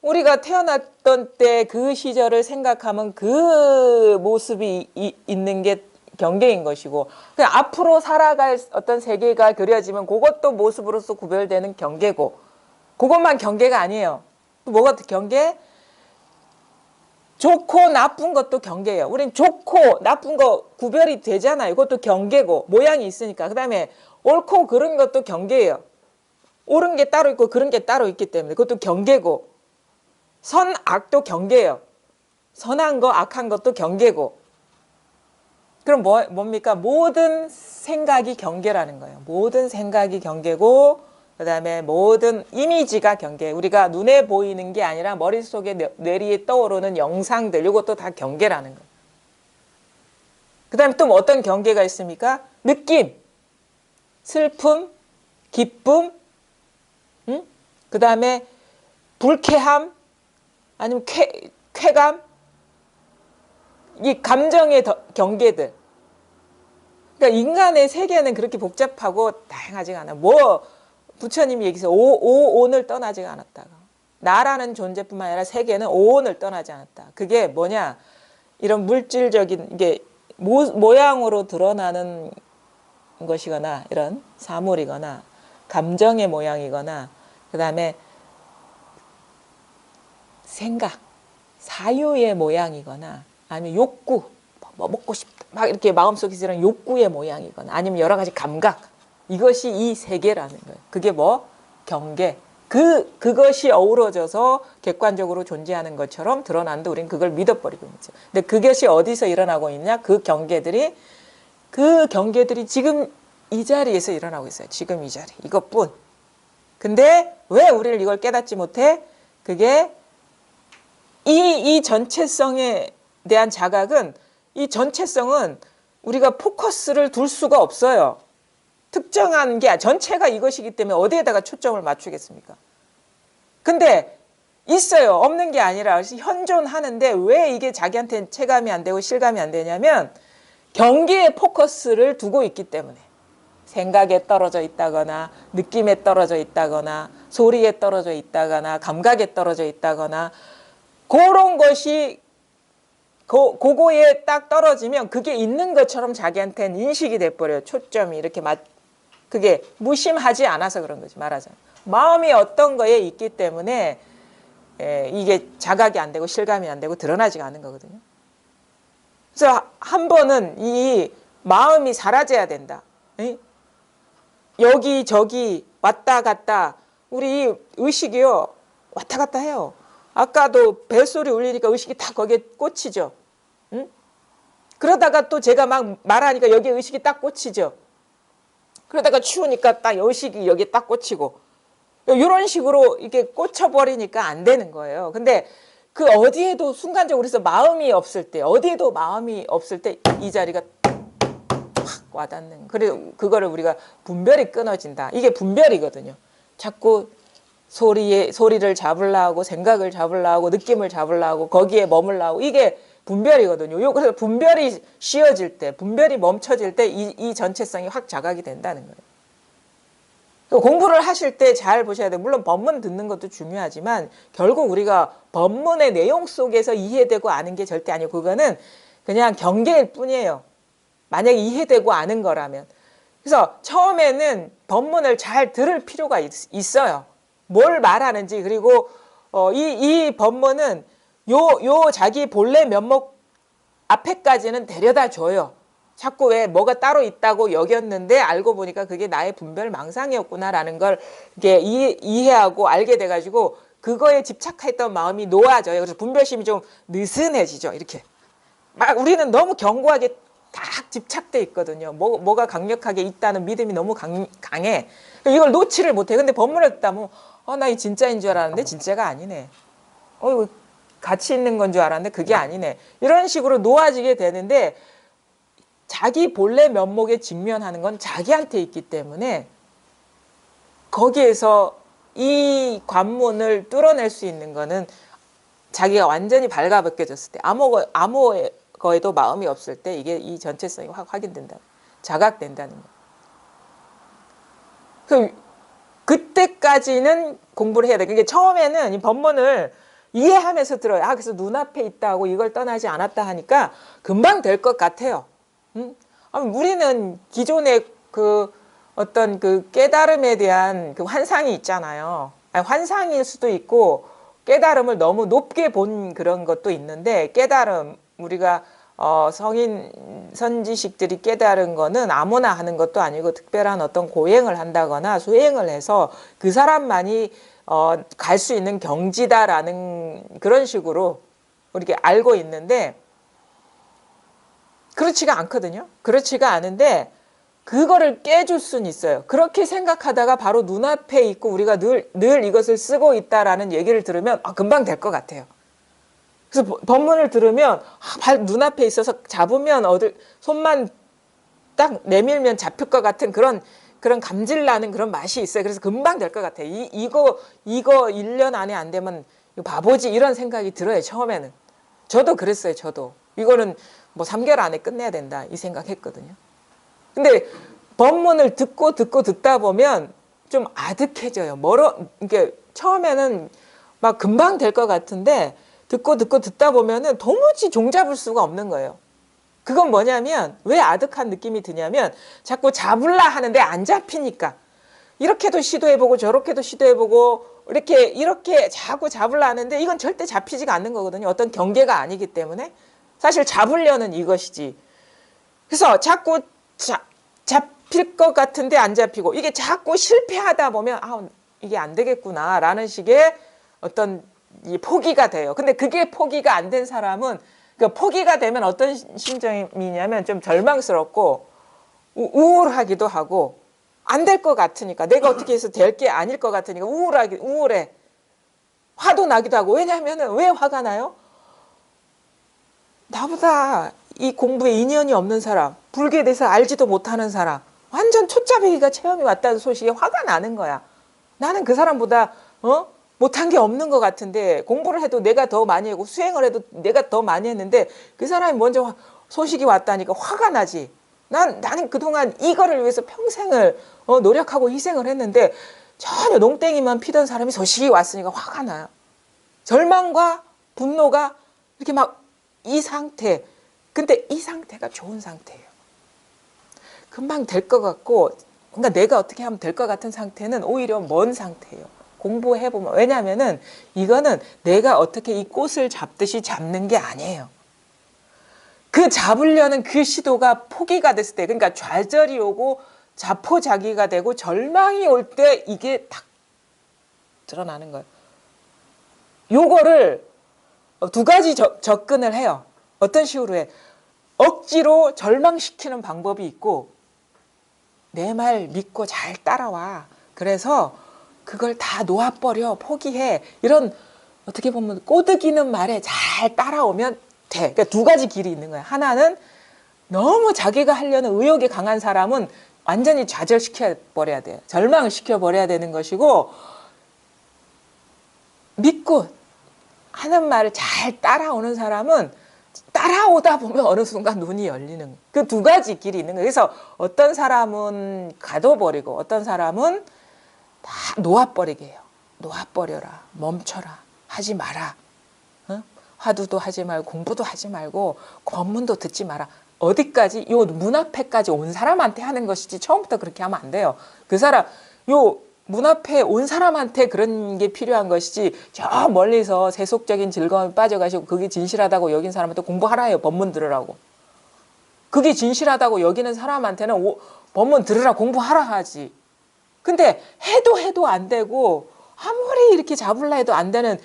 우리가 태어났던 때 그 시절을 생각하면 그 모습이 있는 게 경계인 것이고 그냥 앞으로 살아갈 어떤 세계가 그려지면 그것도 모습으로서 구별되는 경계고 그것만 경계가 아니에요. 또 뭐가 경계? 좋고 나쁜 것도 경계예요. 우린 좋고 나쁜 거 구별이 되잖아요. 이것도 경계고 모양이 있으니까. 그 다음에 옳고 그른 것도 경계예요. 옳은 게 따로 있고 그른 게 따로 있기 때문에 그것도 경계고 선, 악도 경계예요. 선한 거, 악한 것도 경계고 그럼 뭡니까? 모든 생각이 경계라는 거예요. 모든 생각이 경계고 그 다음에 모든 이미지가 경계. 우리가 눈에 보이는 게 아니라 머릿속에 뇌리에 떠오르는 영상들 이것도 다 경계라는 거예요. 그 다음에 또 어떤 경계가 있습니까? 느낌, 슬픔, 기쁨, 그 다음에 불쾌함, 아니면 쾌감, 이 감정의 경계들. 그러니까 인간의 세계는 그렇게 복잡하고 다양하지가 않아. 부처님이 얘기해서 오온을 떠나지가 않았다가 나라는 존재뿐만 아니라 세계는 오온을 떠나지 않았다. 그게 뭐냐? 이런 물질적인 이게 모양으로 드러나는 것이거나 이런 사물이거나 감정의 모양이거나 그 다음에 생각, 사유의 모양이거나 아니면 욕구, 뭐 먹고 싶다 막 이렇게 마음속에 드는 욕구의 모양이거나 아니면 여러 가지 감각 이것이 이 세계라는 거예요. 그게 뭐? 경계. 그것이 어우러져서 객관적으로 존재하는 것처럼 드러나는데 우리는 그걸 믿어버리고 있죠. 근데 그것이 어디서 일어나고 있냐? 그 경계들이 지금 이 자리에서 일어나고 있어요. 지금 이 자리. 이것뿐. 근데 왜 우리를 이걸 깨닫지 못해? 그게 이 전체성에 대한 자각은 이 전체성은 우리가 포커스를 둘 수가 없어요. 특정한 게 전체가 이것이기 때문에 어디에다가 초점을 맞추겠습니까? 근데 있어요. 없는 게 아니라 현존하는데 왜 이게 자기한테는 체감이 안 되고 실감이 안 되냐면 경계에 포커스를 두고 있기 때문에 생각에 떨어져 있다거나 느낌에 떨어져 있다거나 소리에 떨어져 있다거나 감각에 떨어져 있다거나 그런 것이 그거에 딱 떨어지면 그게 있는 것처럼 자기한테는 인식이 돼버려요. 초점이 이렇게 그게 무심하지 않아서 그런 거지 말하자면. 마음이 어떤 거에 있기 때문에 이게 자각이 안 되고 실감이 안 되고 드러나지가 않는 거거든요. 그래서 한 번은 이 마음이 사라져야 된다. 여기저기 왔다 갔다 우리 의식이요. 왔다 갔다 해요. 아까도 벨소리 울리니까 의식이 다 거기에 꽂히죠. 응? 그러다가 또 제가 막 말하니까 여기에 의식이 딱 꽂히죠. 그러다가 추우니까 딱 의식이 여기에 딱 꽂히고 이런 식으로 이렇게 꽂혀버리니까 안 되는 거예요. 근데 그 어디에도 순간적으로 그래서 마음이 없을 때 어디에도 마음이 없을 때 이 자리가 확 와닿는 그리고 그거를 우리가 분별이 끊어진다. 이게 분별이거든요. 자꾸 소리를 잡으려고 생각을 잡으려고 느낌을 잡으려고 거기에 머물려고 이게 분별이거든요. 그래서 분별이 쉬어질 때 분별이 멈춰질 때 이 전체성이 확 자각이 된다는 거예요. 공부를 하실 때 잘 보셔야 돼요. 물론 법문 듣는 것도 중요하지만 결국 우리가 법문의 내용 속에서 이해되고 아는 게 절대 아니고 그거는 그냥 경계일 뿐이에요. 만약에 이해되고 아는 거라면. 그래서 처음에는 법문을 잘 들을 필요가 있어요. 뭘 말하는지 그리고 이 법문은 요 자기 본래 면목 앞에까지는 데려다 줘요. 자꾸 왜 뭐가 따로 있다고 여겼는데 알고 보니까 그게 나의 분별 망상이었구나라는 걸 이게 이해하고 알게 돼가지고 그거에 집착했던 마음이 놓아져요. 그래서 분별심이 좀 느슨해지죠. 이렇게 막 우리는 너무 견고하게 딱 집착돼 있거든요. 뭐가 강력하게 있다는 믿음이 너무 강해. 이걸 놓지를 못해. 근데 법문을 듣다 보면 나 이 진짜인 줄 알았는데 진짜가 아니네. 이거 가치 있는 건 줄 알았는데 그게 아니네. 이런 식으로 놓아지게 되는데 자기 본래 면목에 직면하는 건 자기한테 있기 때문에 거기에서 이 관문을 뚫어낼 수 있는 거는 자기가 완전히 발가벗겨졌을 때, 아무 거에도 마음이 없을 때 이게 이 전체성이 확인된다. 자각된다는 거예요. 그때까지는 공부를 해야 돼. 그러니까 처음에는 이 법문을 이해하면서 들어요. 그래서 눈앞에 있다고 이걸 떠나지 않았다 하니까 금방 될 것 같아요. 우리는 기존의 그 어떤 그 깨달음에 대한 그 환상이 있잖아요. 환상일 수도 있고 깨달음을 너무 높게 본 그런 것도 있는데, 깨달음, 우리가 성인 선지식들이 깨달은 거는 아무나 하는 것도 아니고 특별한 어떤 고행을 한다거나 수행을 해서 그 사람만이 갈 수 있는 경지다라는 그런 식으로 이렇게 알고 있는데, 그렇지가 않거든요. 그렇지가 않은데 그거를 깨줄 수는 있어요. 그렇게 생각하다가 바로 눈앞에 있고 우리가 늘 이것을 쓰고 있다라는 얘기를 들으면 금방 될 것 같아요. 그래서 법문을 들으면 눈앞에 있어서 잡으면 손만 딱 내밀면 잡힐 것 같은 그런 감질 나는 그런 맛이 있어요. 그래서 금방 될 것 같아요. 이거 1년 안에 안 되면 바보지 이런 생각이 들어요. 처음에는. 저도 그랬어요. 저도. 이거는 뭐 3개월 안에 끝내야 된다 이 생각했거든요. 근데 법문을 듣다 보면 좀 아득해져요. 이게 처음에는 막 금방 될 것 같은데 듣다 보면은 도무지 종잡을 수가 없는 거예요. 그건 뭐냐면, 왜 아득한 느낌이 드냐면 자꾸 잡으려 하는데 안 잡히니까. 이렇게도 시도해보고 저렇게도 시도해보고 이렇게 자꾸 잡으려 하는데 이건 절대 잡히지가 않는 거거든요. 어떤 경계가 아니기 때문에. 사실 잡으려는 이것이지. 그래서 자꾸 잡힐 것 같은데 안 잡히고, 이게 자꾸 실패하다 보면 이게 안 되겠구나 라는 식의 어떤 이 포기가 돼요. 근데 그게 포기가 안 된 사람은, 그러니까 포기가 되면 어떤 심정이냐면 좀 절망스럽고 우울하기도 하고, 안 될 것 같으니까, 내가 어떻게 해서 될 게 아닐 것 같으니까 우울해. 화도 나기도 하고. 왜냐하면 왜 화가 나요? 나보다 이 공부에 인연이 없는 사람, 불교에 대해서 알지도 못하는 사람, 완전 초짜배기가 체험이 왔다는 소식에 화가 나는 거야. 나는 그 사람보다 못한 게 없는 것 같은데, 공부를 해도 내가 더 많이 하고 수행을 해도 내가 더 많이 했는데 그 사람이 먼저 소식이 왔다니까 화가 나지. 나는 그동안 이거를 위해서 평생을 노력하고 희생을 했는데 전혀 농땡이만 피던 사람이 소식이 왔으니까 화가 나요. 절망과 분노가 이렇게 막 이 상태. 근데 이 상태가 좋은 상태예요. 금방 될 것 같고, 그러니까 내가 어떻게 하면 될 것 같은 상태는 오히려 먼 상태예요. 공부해보면. 왜냐하면은 이거는 내가 어떻게 이 꽃을 잡듯이 잡는 게 아니에요. 그 잡으려는 그 시도가 포기가 됐을 때, 그러니까 좌절이 오고 자포자기가 되고 절망이 올 때 이게 딱 드러나는 거예요. 요거를 2가지 접근을 해요. 어떤 식으로 해? 억지로 절망시키는 방법이 있고, 내 말 믿고 잘 따라와. 그래서 그걸 다 놓아버려. 포기해. 이런 어떻게 보면 꼬드기는 말에 잘 따라오면 돼. 그러니까 2가지 길이 있는 거야. 하나는 너무 자기가 하려는 의욕이 강한 사람은 완전히 좌절시켜버려야 돼요. 절망을 시켜버려야 되는 것이고, 믿고 하는 말을 잘 따라오는 사람은 따라오다 보면 어느 순간 눈이 열리는, 그 2가지 길이 있는 거예요. 그래서 어떤 사람은 가둬버리고 어떤 사람은 다 놓아버리게 해요. 놓아버려라. 멈춰라. 하지 마라. 화두도 하지 말고 공부도 하지 말고 법문도 듣지 마라. 어디까지? 요 문 앞에까지 온 사람한테 하는 것이지 처음부터 그렇게 하면 안 돼요. 그 사람 요 문 앞에 온 사람한테 그런 게 필요한 것이지, 저 멀리서 세속적인 즐거움에 빠져가시고 그게 진실하다고 여긴 사람한테 공부하라 해요. 법문 들으라고. 그게 진실하다고 여기는 사람한테는 법문 들으라 공부하라 하지. 근데 해도 안 되고 아무리 이렇게 잡으려 해도 안 되는,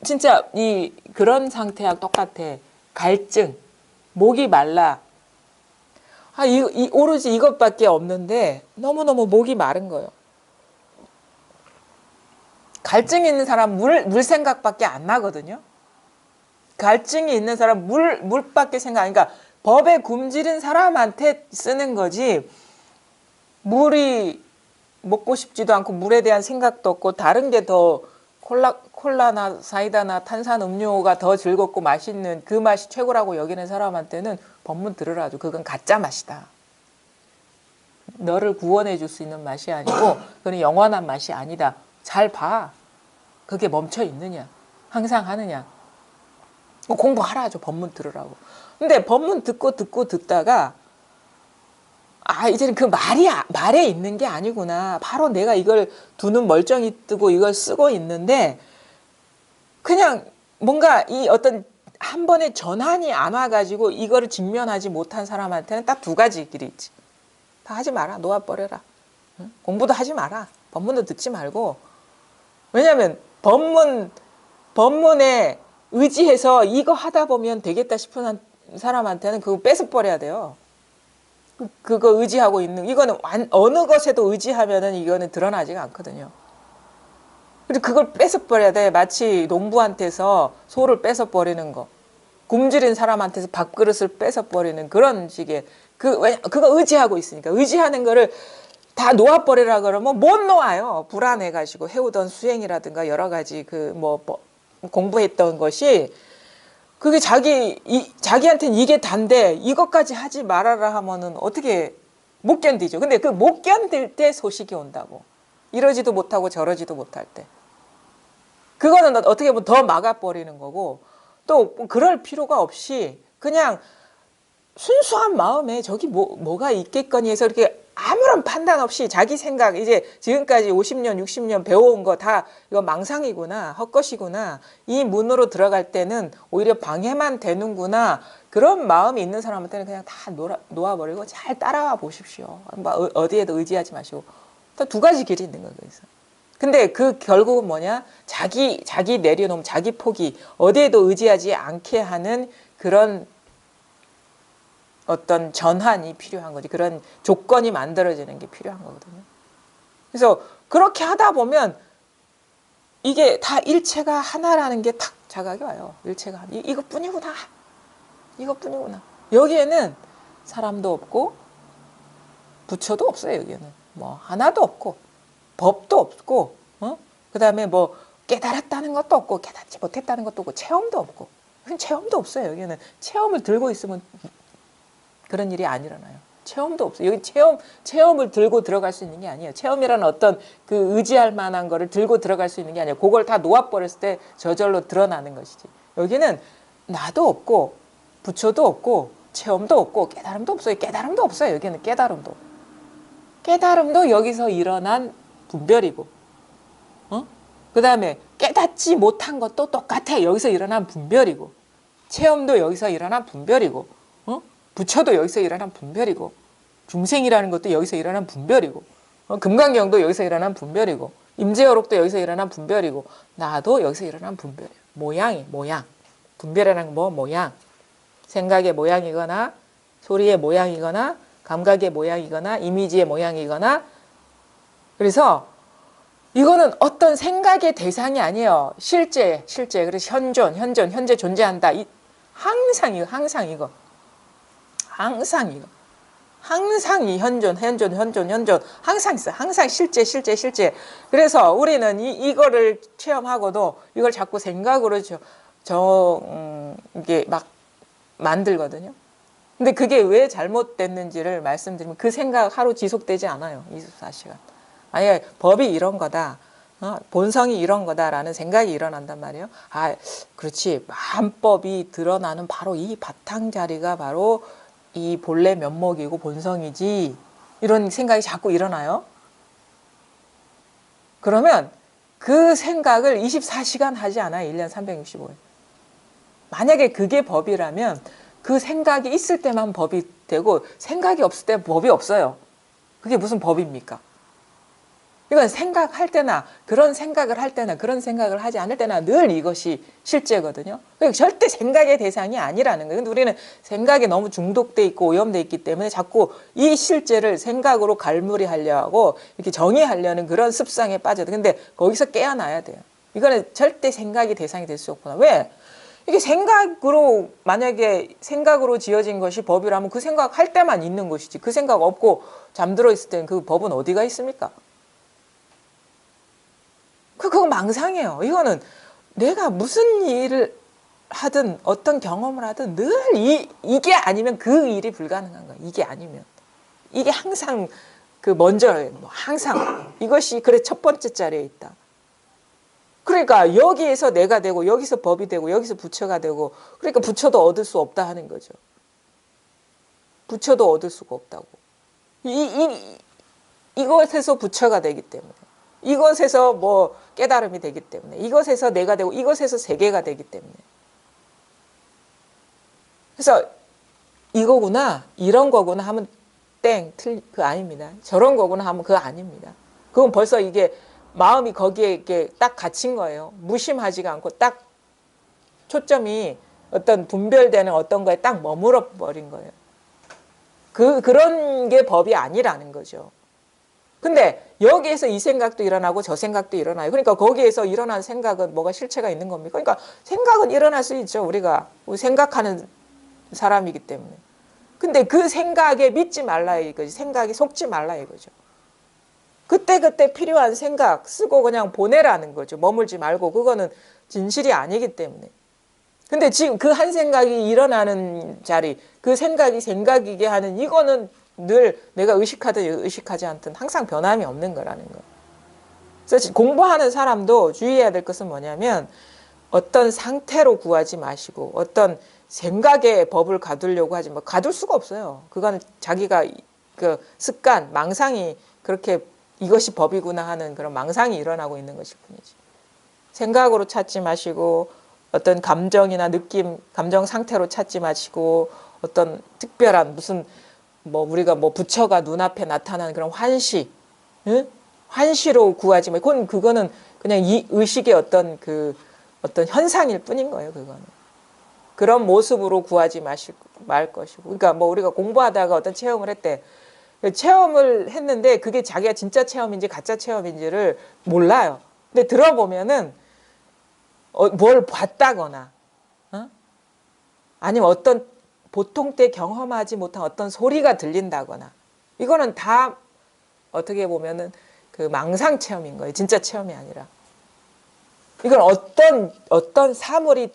진짜 그런 상태하고 똑같아. 갈증, 목이 말라. 오로지 이것밖에 없는데 너무너무 목이 마른 거예요. 갈증이 있는 사람 물 생각밖에 안 나거든요. 갈증이 있는 사람 물밖에 생각, 그러니까 법에 굶주린 사람한테 쓰는 거지, 물이 먹고 싶지도 않고 물에 대한 생각도 없고 다른 게 더 콜라나 사이다나 탄산 음료가 더 즐겁고 맛있는 그 맛이 최고라고 여기는 사람한테는 법문 들으라죠. 그건 가짜 맛이다. 너를 구원해 줄 수 있는 맛이 아니고 그건 영원한 맛이 아니다. 잘 봐. 그게 멈춰 있느냐. 항상 하느냐. 공부하라죠. 법문 들으라고. 근데 법문 듣다가 이제는 그 말에 있는 게 아니구나. 바로 내가 이걸 두 눈 멀쩡히 뜨고 이걸 쓰고 있는데 그냥 뭔가 이 어떤 한 번의 전환이 안 와가지고 이거를 직면하지 못한 사람한테는 딱 두 가지 길이 있지. 다 하지 마라. 놓아버려라. 응? 공부도 하지 마라. 법문도 듣지 말고. 왜냐하면 법문에 의지해서 이거 하다 보면 되겠다 싶은 사람한테는 그거 뺏어버려야 돼요. 그거 의지하고 있는 이거는 어느 것에도 의지하면은 이거는 드러나지가 않거든요. 그리고 그걸 뺏어버려야 돼. 마치 농부한테서 소를 뺏어버리는 거, 굶주린 사람한테서 밥그릇을 뺏어버리는 그런 식의 그거 의지하고 있으니까 의지하는 거를 다 놓아버리라 그러면 못 놓아요. 불안해가지고 해오던 수행이라든가 여러 가지 공부했던 것이 그게 자기한테는 이게 단데 이것까지 하지 말아라 하면은 어떻게 못 견디죠. 근데 그 못 견딜 때 소식이 온다고. 이러지도 못하고 저러지도 못할 때. 그거는 어떻게 보면 더 막아버리는 거고 또 그럴 필요가 없이 그냥 순수한 마음에 저기 뭐가 있겠거니 해서 이렇게 아무런 판단 없이 자기 생각 이제 지금까지 50년 60년 배워온 거 다 이거 망상이구나 헛것이구나 이 문으로 들어갈 때는 오히려 방해만 되는구나 그런 마음이 있는 사람한테는 그냥 다 놓아버리고 잘 따라와 보십시오. 어디에도 의지하지 마시고 두 가지 길이 있는 거예요. 그래서 근데 그 결국은 뭐냐 자기 내려놓음 자기 포기 어디에도 의지하지 않게 하는 그런 어떤 전환이 필요한 거지. 그런 조건이 만들어지는 게 필요한 거거든요. 그래서 그렇게 하다 보면 이게 다 일체가 하나라는 게 탁 자각이 와요. 일체가 하나. 이것뿐이구나. 이것뿐이구나. 여기에는 사람도 없고 부처도 없어요. 여기에는 뭐 하나도 없고 법도 없고 그다음에 뭐 깨달았다는 것도 없고 깨닫지 못했다는 것도 없고 체험도 없고 체험도 없어요. 여기는 체험을 들고 있으면 그런 일이 안 일어나요. 체험도 없어요. 여기 체험을 들고 들어갈 수 있는 게 아니에요. 체험이라는 어떤 그 의지할 만한 거를 들고 들어갈 수 있는 게 아니에요. 그걸 다 놓아버렸을 때 저절로 드러나는 것이지. 여기는 나도 없고 부처도 없고 체험도 없고 깨달음도 없어요. 깨달음도 없어요. 여기는 깨달음도. 깨달음도 여기서 일어난 분별이고 그 다음에 깨닫지 못한 것도 똑같아. 여기서 일어난 분별이고 체험도 여기서 일어난 분별이고 부처도 여기서 일어난 분별이고 중생이라는 것도 여기서 일어난 분별이고 금강경도 여기서 일어난 분별이고 임재어록도 여기서 일어난 분별이고 나도 여기서 일어난 분별이에요. 모양 분별이라는 건 모양 생각의 모양이거나 소리의 모양이거나 감각의 모양이거나 이미지의 모양이거나 그래서 이거는 어떤 생각의 대상이 아니에요. 실제 그래서 현재 존재한다. 항상 이거 항상 이 현존 항상 있어. 항상 실제. 그래서 우리는 이거를 체험하고도 이걸 자꾸 생각으로 이게 막 만들거든요. 근데 그게 왜 잘못됐는지를 말씀드리면 그 생각 하루 지속되지 않아요. 24시간. 아니 법이 이런 거다. 본성이 이런 거다라는 생각이 일어난단 말이에요. 그렇지. 만법이 드러나는 바로 이 바탕 자리가 바로 이 본래 면목이고 본성이지 이런 생각이 자꾸 일어나요. 그러면 그 생각을 24시간 하지 않아요. 1년 365일. 만약에 그게 법이라면 그 생각이 있을 때만 법이 되고 생각이 없을 때 법이 없어요. 그게 무슨 법입니까? 이건 생각할 때나 그런 생각을 할 때나 그런 생각을 하지 않을 때나 늘 이것이 실제거든요. 그러니까 절대 생각의 대상이 아니라는 거예요. 근데 우리는 생각에 너무 중독돼 있고 오염돼 있기 때문에 자꾸 이 실제를 생각으로 갈무리하려 하고 이렇게 정의하려는 그런 습성에 빠져요. 근데 거기서 깨어나야 돼요. 이거는 절대 생각이 대상이 될 수 없구나. 왜? 이게 만약에 생각으로 지어진 것이 법이라면 그 생각할 때만 있는 것이지. 그 생각 없고 잠들어 있을 때는 그 법은 어디가 있습니까? 그 그거 망상이에요. 이거는 내가 무슨 일을 하든 어떤 경험을 하든 늘 이게 아니면 그 일이 불가능한 거야. 이게 아니면. 이게 항상 그 먼저예요. 뭐 항상 이것이 그래 첫 번째 자리에 있다. 그러니까 여기에서 내가 되고 여기서 법이 되고 여기서 부처가 되고 그러니까 부처도 얻을 수 없다 하는 거죠. 부처도 얻을 수가 없다고. 이것에서 부처가 되기 때문에 이것에서 뭐 깨달음이 되기 때문에 이것에서 내가 되고 이것에서 세계가 되기 때문에 그래서 이거구나 이런 거구나 하면 땡 그거 아닙니다. 저런 거구나 하면 그거 아닙니다. 그건 벌써 이게 마음이 거기에 이렇게 딱 갇힌 거예요. 무심하지가 않고 딱 초점이 어떤 분별되는 어떤 거에 딱 머물러 버린 거예요. 그런 게 법이 아니라는 거죠. 근데 여기에서 이 생각도 일어나고 저 생각도 일어나요. 그러니까 거기에서 일어난 생각은 뭐가 실체가 있는 겁니까? 그러니까 생각은 일어날 수 있죠. 우리가 생각하는 사람이기 때문에. 근데 그 생각에 믿지 말라 이거지. 생각에 속지 말라 이거죠. 그때그때 필요한 생각 쓰고 그냥 보내라는 거죠. 머물지 말고. 그거는 진실이 아니기 때문에. 근데 지금 그 한 생각이 일어나는 자리, 그 생각이 생각이게 하는 이거는 늘 내가 의식하든 의식하지 않든 항상 변함이 없는 거라는 거. 그래서 공부하는 사람도 주의해야 될 것은 뭐냐면 어떤 상태로 구하지 마시고 어떤 생각의 법을 가두려고 하지 뭐 가둘 수가 없어요. 그거는 자기가 그 습관, 망상이 그렇게 이것이 법이구나 하는 그런 망상이 일어나고 있는 것일 뿐이지. 생각으로 찾지 마시고 어떤 감정이나 느낌, 감정 상태로 찾지 마시고 어떤 특별한 무슨 뭐 우리가 뭐 부처가 눈앞에 나타나는 그런 환시, 응? 환시로 구하지 마. 그거는 그냥 이 의식의 어떤 어떤 현상일 뿐인 거예요. 그거는 그런 모습으로 구하지 말 것이고. 그러니까 뭐 우리가 공부하다가 어떤 체험을 했대. 체험을 했는데 그게 자기가 진짜 체험인지 가짜 체험인지를 몰라요. 근데 들어보면은 뭘 봤다거나, 어? 아니면 어떤 보통 때 경험하지 못한 어떤 소리가 들린다거나, 이거는 다 어떻게 보면은 그 망상 체험인 거예요. 진짜 체험이 아니라. 이건 어떤 사물이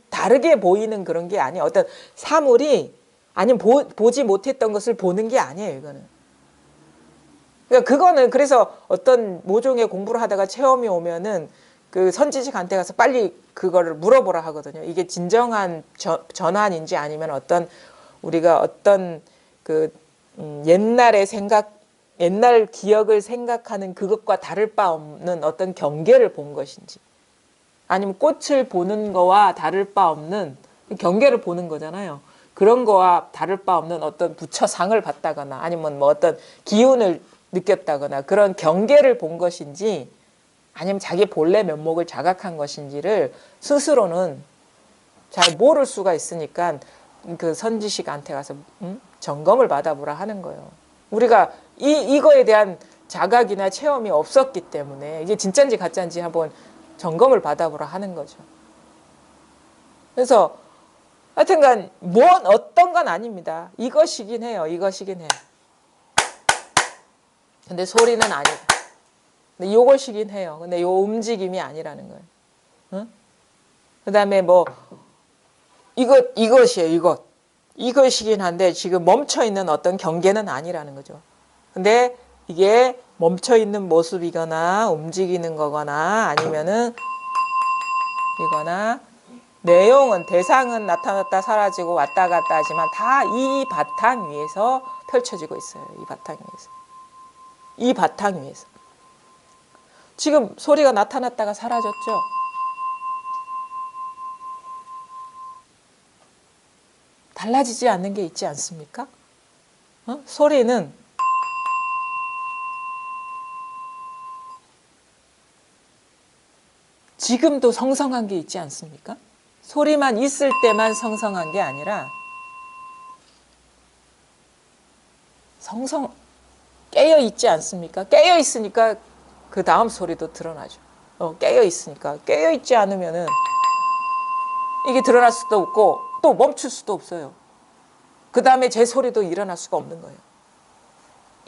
다르게 보이는 그런 게 아니에요. 어떤 사물이 아니면 보지 못했던 것을 보는 게 아니에요. 이거는. 그러니까 그거는 그래서 어떤 모종의 공부를 하다가 체험이 오면은 그 선지식한테 가서 빨리 그거를 물어보라 하거든요. 이게 진정한 전환인지 아니면 우리가 어떤 옛날의 옛날 기억을 생각하는 그것과 다를 바 없는 어떤 경계를 본 것인지 아니면 꽃을 보는 거와 다를 바 없는 경계를 보는 거잖아요. 그런 거와 다를 바 없는 어떤 부처상을 봤다거나 아니면 뭐 어떤 기운을 느꼈다거나 그런 경계를 본 것인지 아니면 자기 본래 면목을 자각한 것인지를 스스로는 잘 모를 수가 있으니까 그 선지식한테 가서 점검을 받아보라 하는 거예요. 우리가 이거에 대한 자각이나 체험이 없었기 때문에 이게 진짜인지 가짜인지 한번 점검을 받아보라 하는 거죠. 그래서 하여튼간 어떤 건 아닙니다. 이것이긴 해요. 이것이긴 해. 근데 소리는 아니다. 근데 요것이긴 해요. 근데 요 움직임이 아니라는 거예요. 응? 그 다음에 뭐 이것이에요. 이것이긴 한데 지금 멈춰있는 어떤 경계는 아니라는 거죠. 근데 이게 멈춰있는 모습이거나 움직이는 거거나 아니면은 이거나 내용은 대상은 나타났다 사라지고 왔다 갔다 하지만 다 이 바탕 위에서 펼쳐지고 있어요. 이 바탕 위에서. 이 바탕 위에서. 지금 소리가 나타났다가 사라졌죠. 달라지지 않는 게 있지 않습니까? 소리는 지금도 성성한 게 있지 않습니까? 소리만 있을 때만 성성한 게 아니라 깨어 있지 않습니까? 깨어 있으니까 그 다음 소리도 드러나죠. 깨어 있으니까. 깨어 있지 않으면은 이게 드러날 수도 없고 또 멈출 수도 없어요. 그 다음에 제 소리도 일어날 수가 없는 거예요.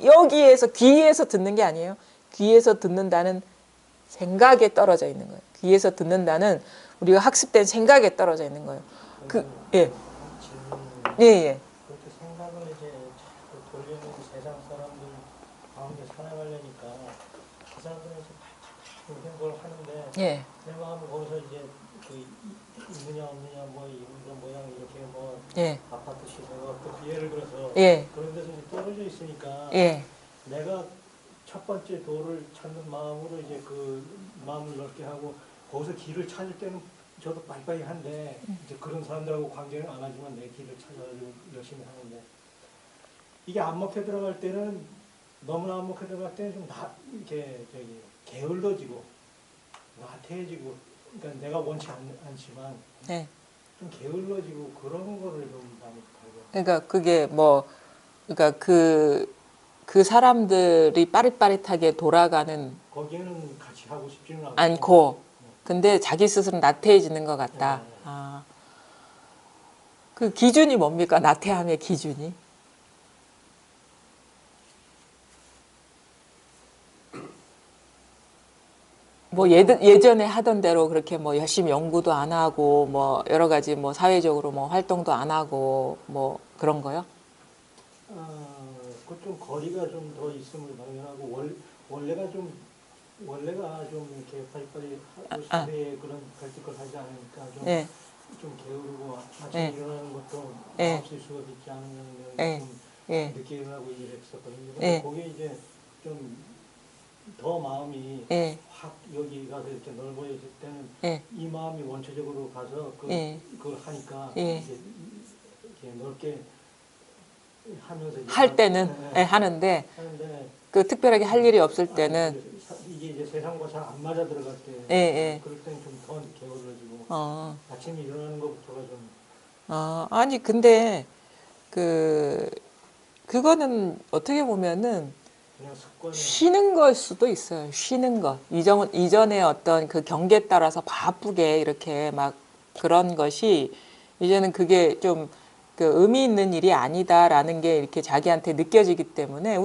여기에서 귀에서 듣는 게 아니에요. 귀에서 듣는다는 생각에 떨어져 있는 거예요. 귀에서 듣는다는 우리가 학습된 생각에 떨어져 있는 거예요. 예. 예, 예. 그렇게 생각을 이제 자꾸 돌리는 세상 사람들 가운데 살아가려니까 그 사람들은 이제 발짝 이런 걸 하는데 예. 내 마음은 거기서 이제 그 있느냐 없느냐 뭐 이런 모양 이렇게 뭐 예. 아파트 시세가 그 예를 들어서 예. 그런 데서 이제 떨어져 있으니까 예. 내가 첫 번째 도를 찾는 마음으로 이제 그 마음을 넓게 하고 거기서 길을 찾을 때는 저도 빠이빠이 한데 이제 그런 사람들하고 관계는 안 하지만 내 길을 찾아가지고 열심히 하는데 이게 안 먹혀 들어갈 때는 너무나 안 먹혀 들어갈 때는 좀 이렇게 게을러지고 나태해지고 그러니까 내가 원치 않지만 네. 좀 게을러지고 그런 거를 좀 많이 발견. 그러니까 그게 뭐 그러니까 그 사람들이 빠릿빠릿하게 돌아가는 거기에는 같이 하고 싶지는 않고 근데 자기 스스로 나태해지는 것 같다. 네. 아. 그 기준이 뭡니까? 나태함의 기준이? 뭐 예전에 하던 대로 그렇게 뭐 열심히 연구도 안 하고 뭐 여러 가지 뭐 사회적으로 뭐 활동도 안 하고 뭐 그런 거요? 그 좀 거리가 좀 더 있음을 당연하고 원래가 좀 이렇게 빨리빨리 사회에 그런 갈등을 하지 않으니까 좀, 네. 좀 게으르고 아침에 네. 일어나는 것도 네. 9시 수업 있지 않으면 네. 좀 네. 늦게 일어나고 이랬었거든요. 근데 네. 거기에 이제 좀 더 마음이 네. 확 여기 가서 이렇게 넓어질 때는 네. 이 마음이 원초적으로 가서 네. 그걸 하니까 네. 이제 이렇게 넓게 하면서 할 때는 네, 하는데 그 특별하게 할 일이 없을 때는 이게 이제 세상과 잘 안 맞아 들어갈 때 예, 예. 그럴 때는 좀 더 게을러지고 아침에 일어나는 것부터가 좀 아니 근데 그거는 어떻게 보면은 그냥 습관이 쉬는 걸 수도 있어요. 쉬는 것. 이전에 어떤 그 경계에 따라서 바쁘게 이렇게 막 그런 것이 이제는 그게 좀 그 의미 있는 일이 아니다라는 게 이렇게 자기한테 느껴지기 때문에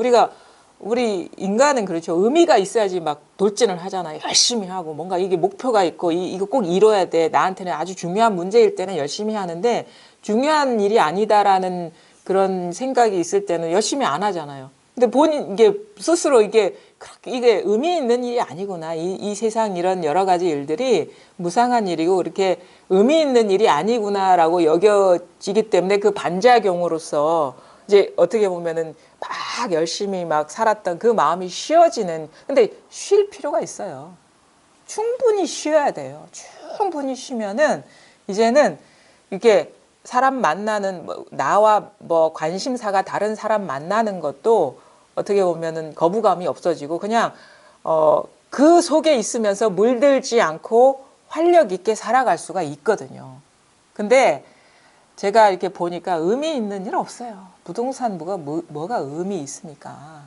우리 인간은 그렇죠. 의미가 있어야지 막 돌진을 하잖아요. 열심히 하고 뭔가 이게 목표가 있고 이거 꼭 이뤄야 돼. 나한테는 아주 중요한 문제일 때는 열심히 하는데 중요한 일이 아니다라는 그런 생각이 있을 때는 열심히 안 하잖아요. 근데 이게 스스로 이게 의미 있는 일이 아니구나. 이 세상 이런 여러 가지 일들이 무상한 일이고 이렇게 의미 있는 일이 아니구나라고 여겨지기 때문에 그 반작용으로서 이제 어떻게 보면은 막 열심히 막 살았던 그 마음이 쉬어지는. 근데 쉴 필요가 있어요. 충분히 쉬어야 돼요. 충분히 쉬면은 이제는 이게 사람 만나는 나와 뭐 관심사가 다른 사람 만나는 것도 어떻게 보면은 거부감이 없어지고 그냥 그 속에 있으면서 물들지 않고 활력 있게 살아갈 수가 있거든요. 근데 제가 이렇게 보니까 의미 있는 일 없어요. 부동산 뭐가 의미 있습니까?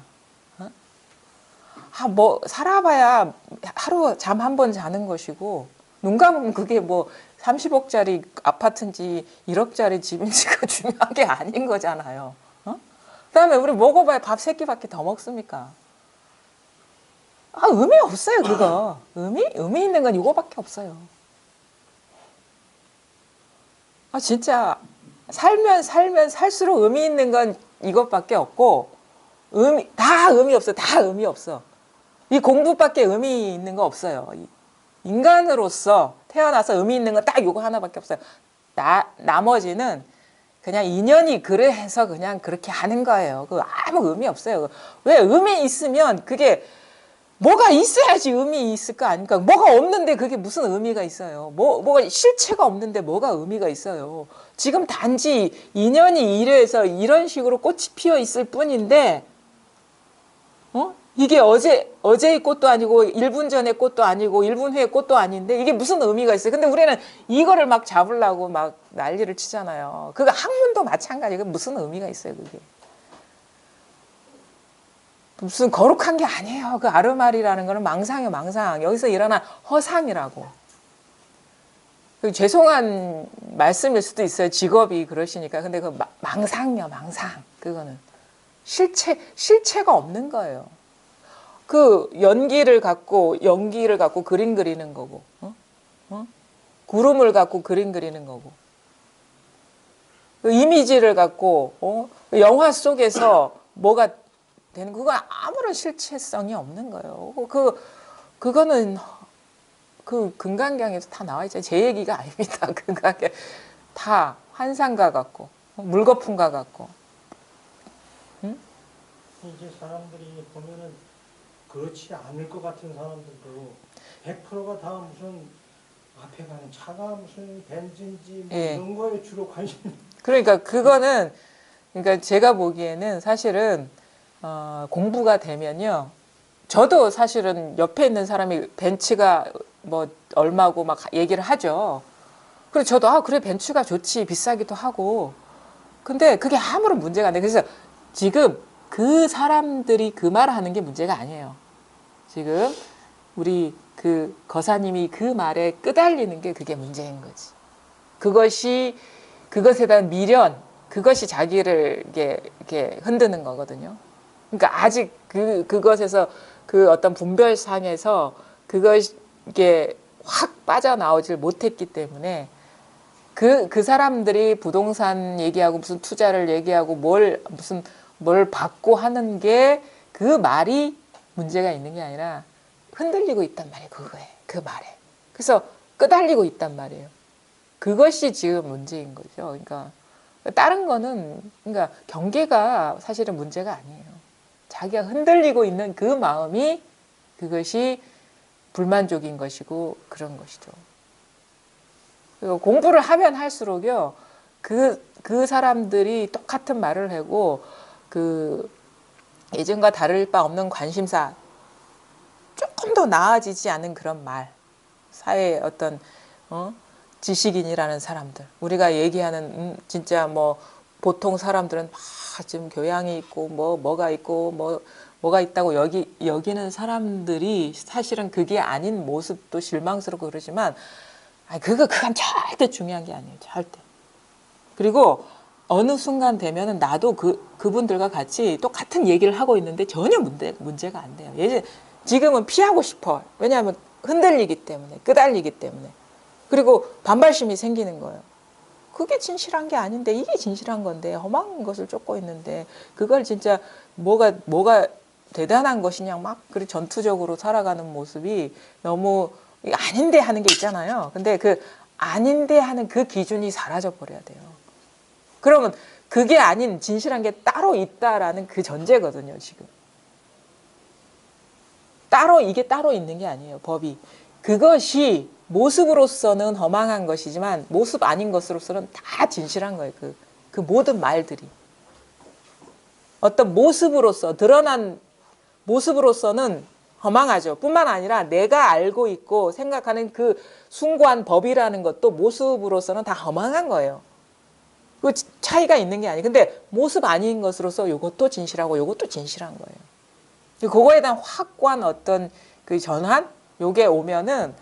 뭐 살아봐야 하루 잠 한 번 자는 것이고 눈 감으면 그게 뭐 30억짜리 아파트인지 1억짜리 집인지가 중요한 게 아닌 거잖아요. 그다음에 우리 먹어봐야 밥 3끼밖에 더 먹습니까? 의미 없어요, 그거. 의미 있는 건 이거밖에 없어요. 진짜 살면 살수록 의미 있는 건 이것밖에 없고 다 의미 없어. 다 의미 없어. 이 공부밖에 의미 있는 거 없어요. 인간으로서 태어나서 의미 있는 건 딱 이거 하나밖에 없어요. 나머지는 그냥 인연이 그래서 그냥 그렇게 하는 거예요. 그 아무 의미 없어요. 왜 의미 있으면 그게 뭐가 있어야지 의미 있을 거 아닙니까? 뭐가 없는데 그게 무슨 의미가 있어요? 뭐가 실체가 없는데 뭐가 의미가 있어요? 지금 단지 인연이 이래서 이런 식으로 꽃이 피어 있을 뿐인데, 이게 어제의 꽃도 아니고 1분 전의 꽃도 아니고 1분 후의 꽃도 아닌데 이게 무슨 의미가 있어요? 근데 우리는 이거를 막 잡으려고 막 난리를 치잖아요. 그거 학문도 마찬가지고 무슨 의미가 있어요, 그게? 무슨 거룩한 게 아니에요. 그 아르말이라는 거는 망상이에요, 망상. 여기서 일어난 허상이라고. 죄송한 말씀일 수도 있어요. 직업이 그러시니까. 근데 그 망상이요, 망상. 그거는 실체가 없는 거예요. 그 연기를 갖고 그림 그리는 거고, 구름을 갖고 그림 그리는 거고, 그 이미지를 갖고 영화 속에서 뭐가 되는 그거 아무런 실체성이 없는 거예요. 그거는 그 금강경에서 다 나와 있잖아요. 제 얘기가 아닙니다. 금강경 다 환상과 같고 물거품과 같고. 이제 사람들이 보면은 그렇지 않을 것 같은 사람들도 100%가 다 무슨 앞에 가는 차가 무슨 벤츠인지 뭐 예. 이런 거에 주로 관심이. 그러니까 그거는 그러니까 제가 보기에는 사실은 공부가 되면요. 저도 사실은 옆에 있는 사람이 벤츠가 뭐 얼마고 막 얘기를 하죠. 그래서 저도 그래 벤츠가 좋지 비싸기도 하고. 근데 그게 아무런 문제가 안 돼. 그래서 지금 그 사람들이 그 말을 하는 게 문제가 아니에요. 지금 우리 그 거사님이 그 말에 끄달리는 게 그게 문제인 거지. 그것에 대한 미련, 그것이 자기를 이렇게 흔드는 거거든요. 그러니까 아직 그것에서 그 어떤 분별상에서 이게 확 빠져나오질 못했기 때문에 그 사람들이 부동산 얘기하고 무슨 투자를 얘기하고 뭘 받고 하는 게 그 말이 문제가 있는 게 아니라 흔들리고 있단 말이에요. 그 말에. 그래서 끄달리고 있단 말이에요. 그것이 지금 문제인 거죠. 그러니까 다른 거는 그러니까 경계가 사실은 문제가 아니에요. 자기가 흔들리고 있는 그 마음이 그것이 불만족인 것이고 그런 것이죠. 그리고 공부를 하면 할수록요. 그 사람들이 똑같은 말을 하고 예전과 다를 바 없는 관심사 조금 더 나아지지 않은 그런 말 사회의 어떤 지식인이라는 사람들 우리가 얘기하는 진짜 뭐 보통 사람들은 막 지금 교양이 있고 뭐가 있고 뭐가 있다고 여기는 사람들이 사실은 그게 아닌 모습도 실망스럽고 그러지만 그건 절대 중요한 게 아니에요. 절대. 그리고 어느 순간 되면은 나도 그분들과 같이 똑같은 얘기를 하고 있는데 전혀 문제가 안 돼요. 지금은 피하고 싶어. 왜냐하면 흔들리기 때문에, 끄달리기 때문에. 그리고 반발심이 생기는 거예요. 그게 진실한 게 아닌데 이게 진실한 건데 험한 것을 쫓고 있는데 그걸 진짜 뭐가 대단한 것이냐 막 그리 전투적으로 살아가는 모습이 너무 아닌데 하는 게 있잖아요. 근데 그 아닌데 하는 그 기준이 사라져 버려야 돼요. 그러면 그게 아닌 진실한 게 따로 있다라는 그 전제거든요, 지금. 이게 따로 있는 게 아니에요, 법이. 그것이 모습으로서는 허망한 것이지만 모습 아닌 것으로서는 다 진실한 거예요, 그 모든 말들이. 어떤 모습으로서, 드러난 모습으로서는 허망하죠. 뿐만 아니라 내가 알고 있고 생각하는 그 숭고한 법이라는 것도 모습으로서는 다 허망한 거예요. 그 차이가 있는 게 아니에요. 근데 모습 아닌 것으로서 이것도 진실하고 이것도 진실한 거예요. 그거에 대한 확고한 어떤 그 전환? 요게 오면은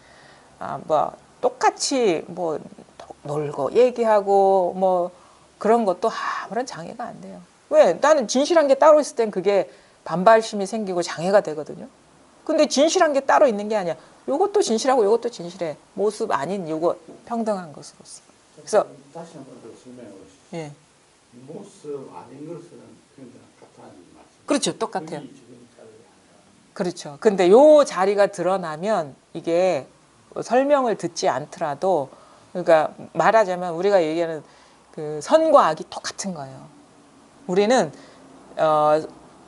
똑같이 놀고 얘기하고 그런 것도 아무런 장애가 안 돼요. 왜? 나는 진실한 게 따로 있을 땐 그게 반발심이 생기고 장애가 되거든요. 근데 진실한 게 따로 있는 게 아니야. 요것도 진실하고 요것도 진실해. 모습 아닌 요거 평등한 것으로서. 그래서 다시 한 번 더 설명해 보시죠. 예. 모습 아닌 것은 그냥 같다는 말씀. 그렇죠. 똑같아요. 지금 자리에 그렇죠. 근데 요 자리가 드러나면 이게 설명을 듣지 않더라도 그러니까 말하자면 우리가 얘기하는 그 선과 악이 똑같은 거예요. 우리는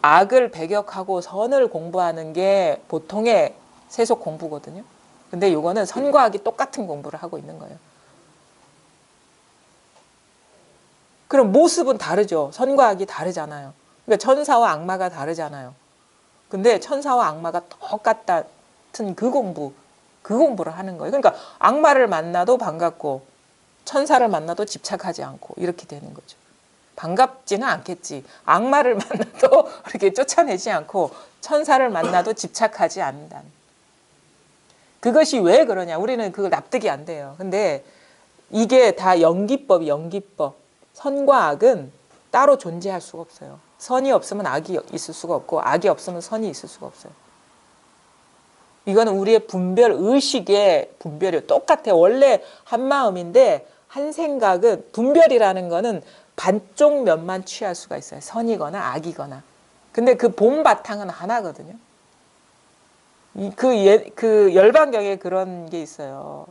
악을 배격하고 선을 공부하는 게 보통의 세속 공부거든요. 근데 요거는 선과 악이 똑같은 공부를 하고 있는 거예요. 그럼 모습은 다르죠. 선과 악이 다르잖아요. 그러니까 천사와 악마가 다르잖아요. 근데 천사와 악마가 똑같은 그 공부를 하는 거예요. 그러니까 악마를 만나도 반갑고 천사를 만나도 집착하지 않고 이렇게 되는 거죠. 반갑지는 않겠지. 악마를 만나도 이렇게 쫓아내지 않고 천사를 만나도 집착하지 않는다. 그것이 왜 그러냐? 우리는 그걸 납득이 안 돼요. 근데 이게 다 연기법. 선과 악은 따로 존재할 수가 없어요. 선이 없으면 악이 있을 수가 없고 악이 없으면 선이 있을 수가 없어요. 이거는 우리의 분별 의식의 분별이에요. 똑같아요. 원래 한 마음인데 한 생각은 분별이라는 거는 반쪽 면만 취할 수가 있어요. 선이거나 악이거나. 근데 그 본 바탕은 하나거든요. 그 열반경에 그런 게 있어요.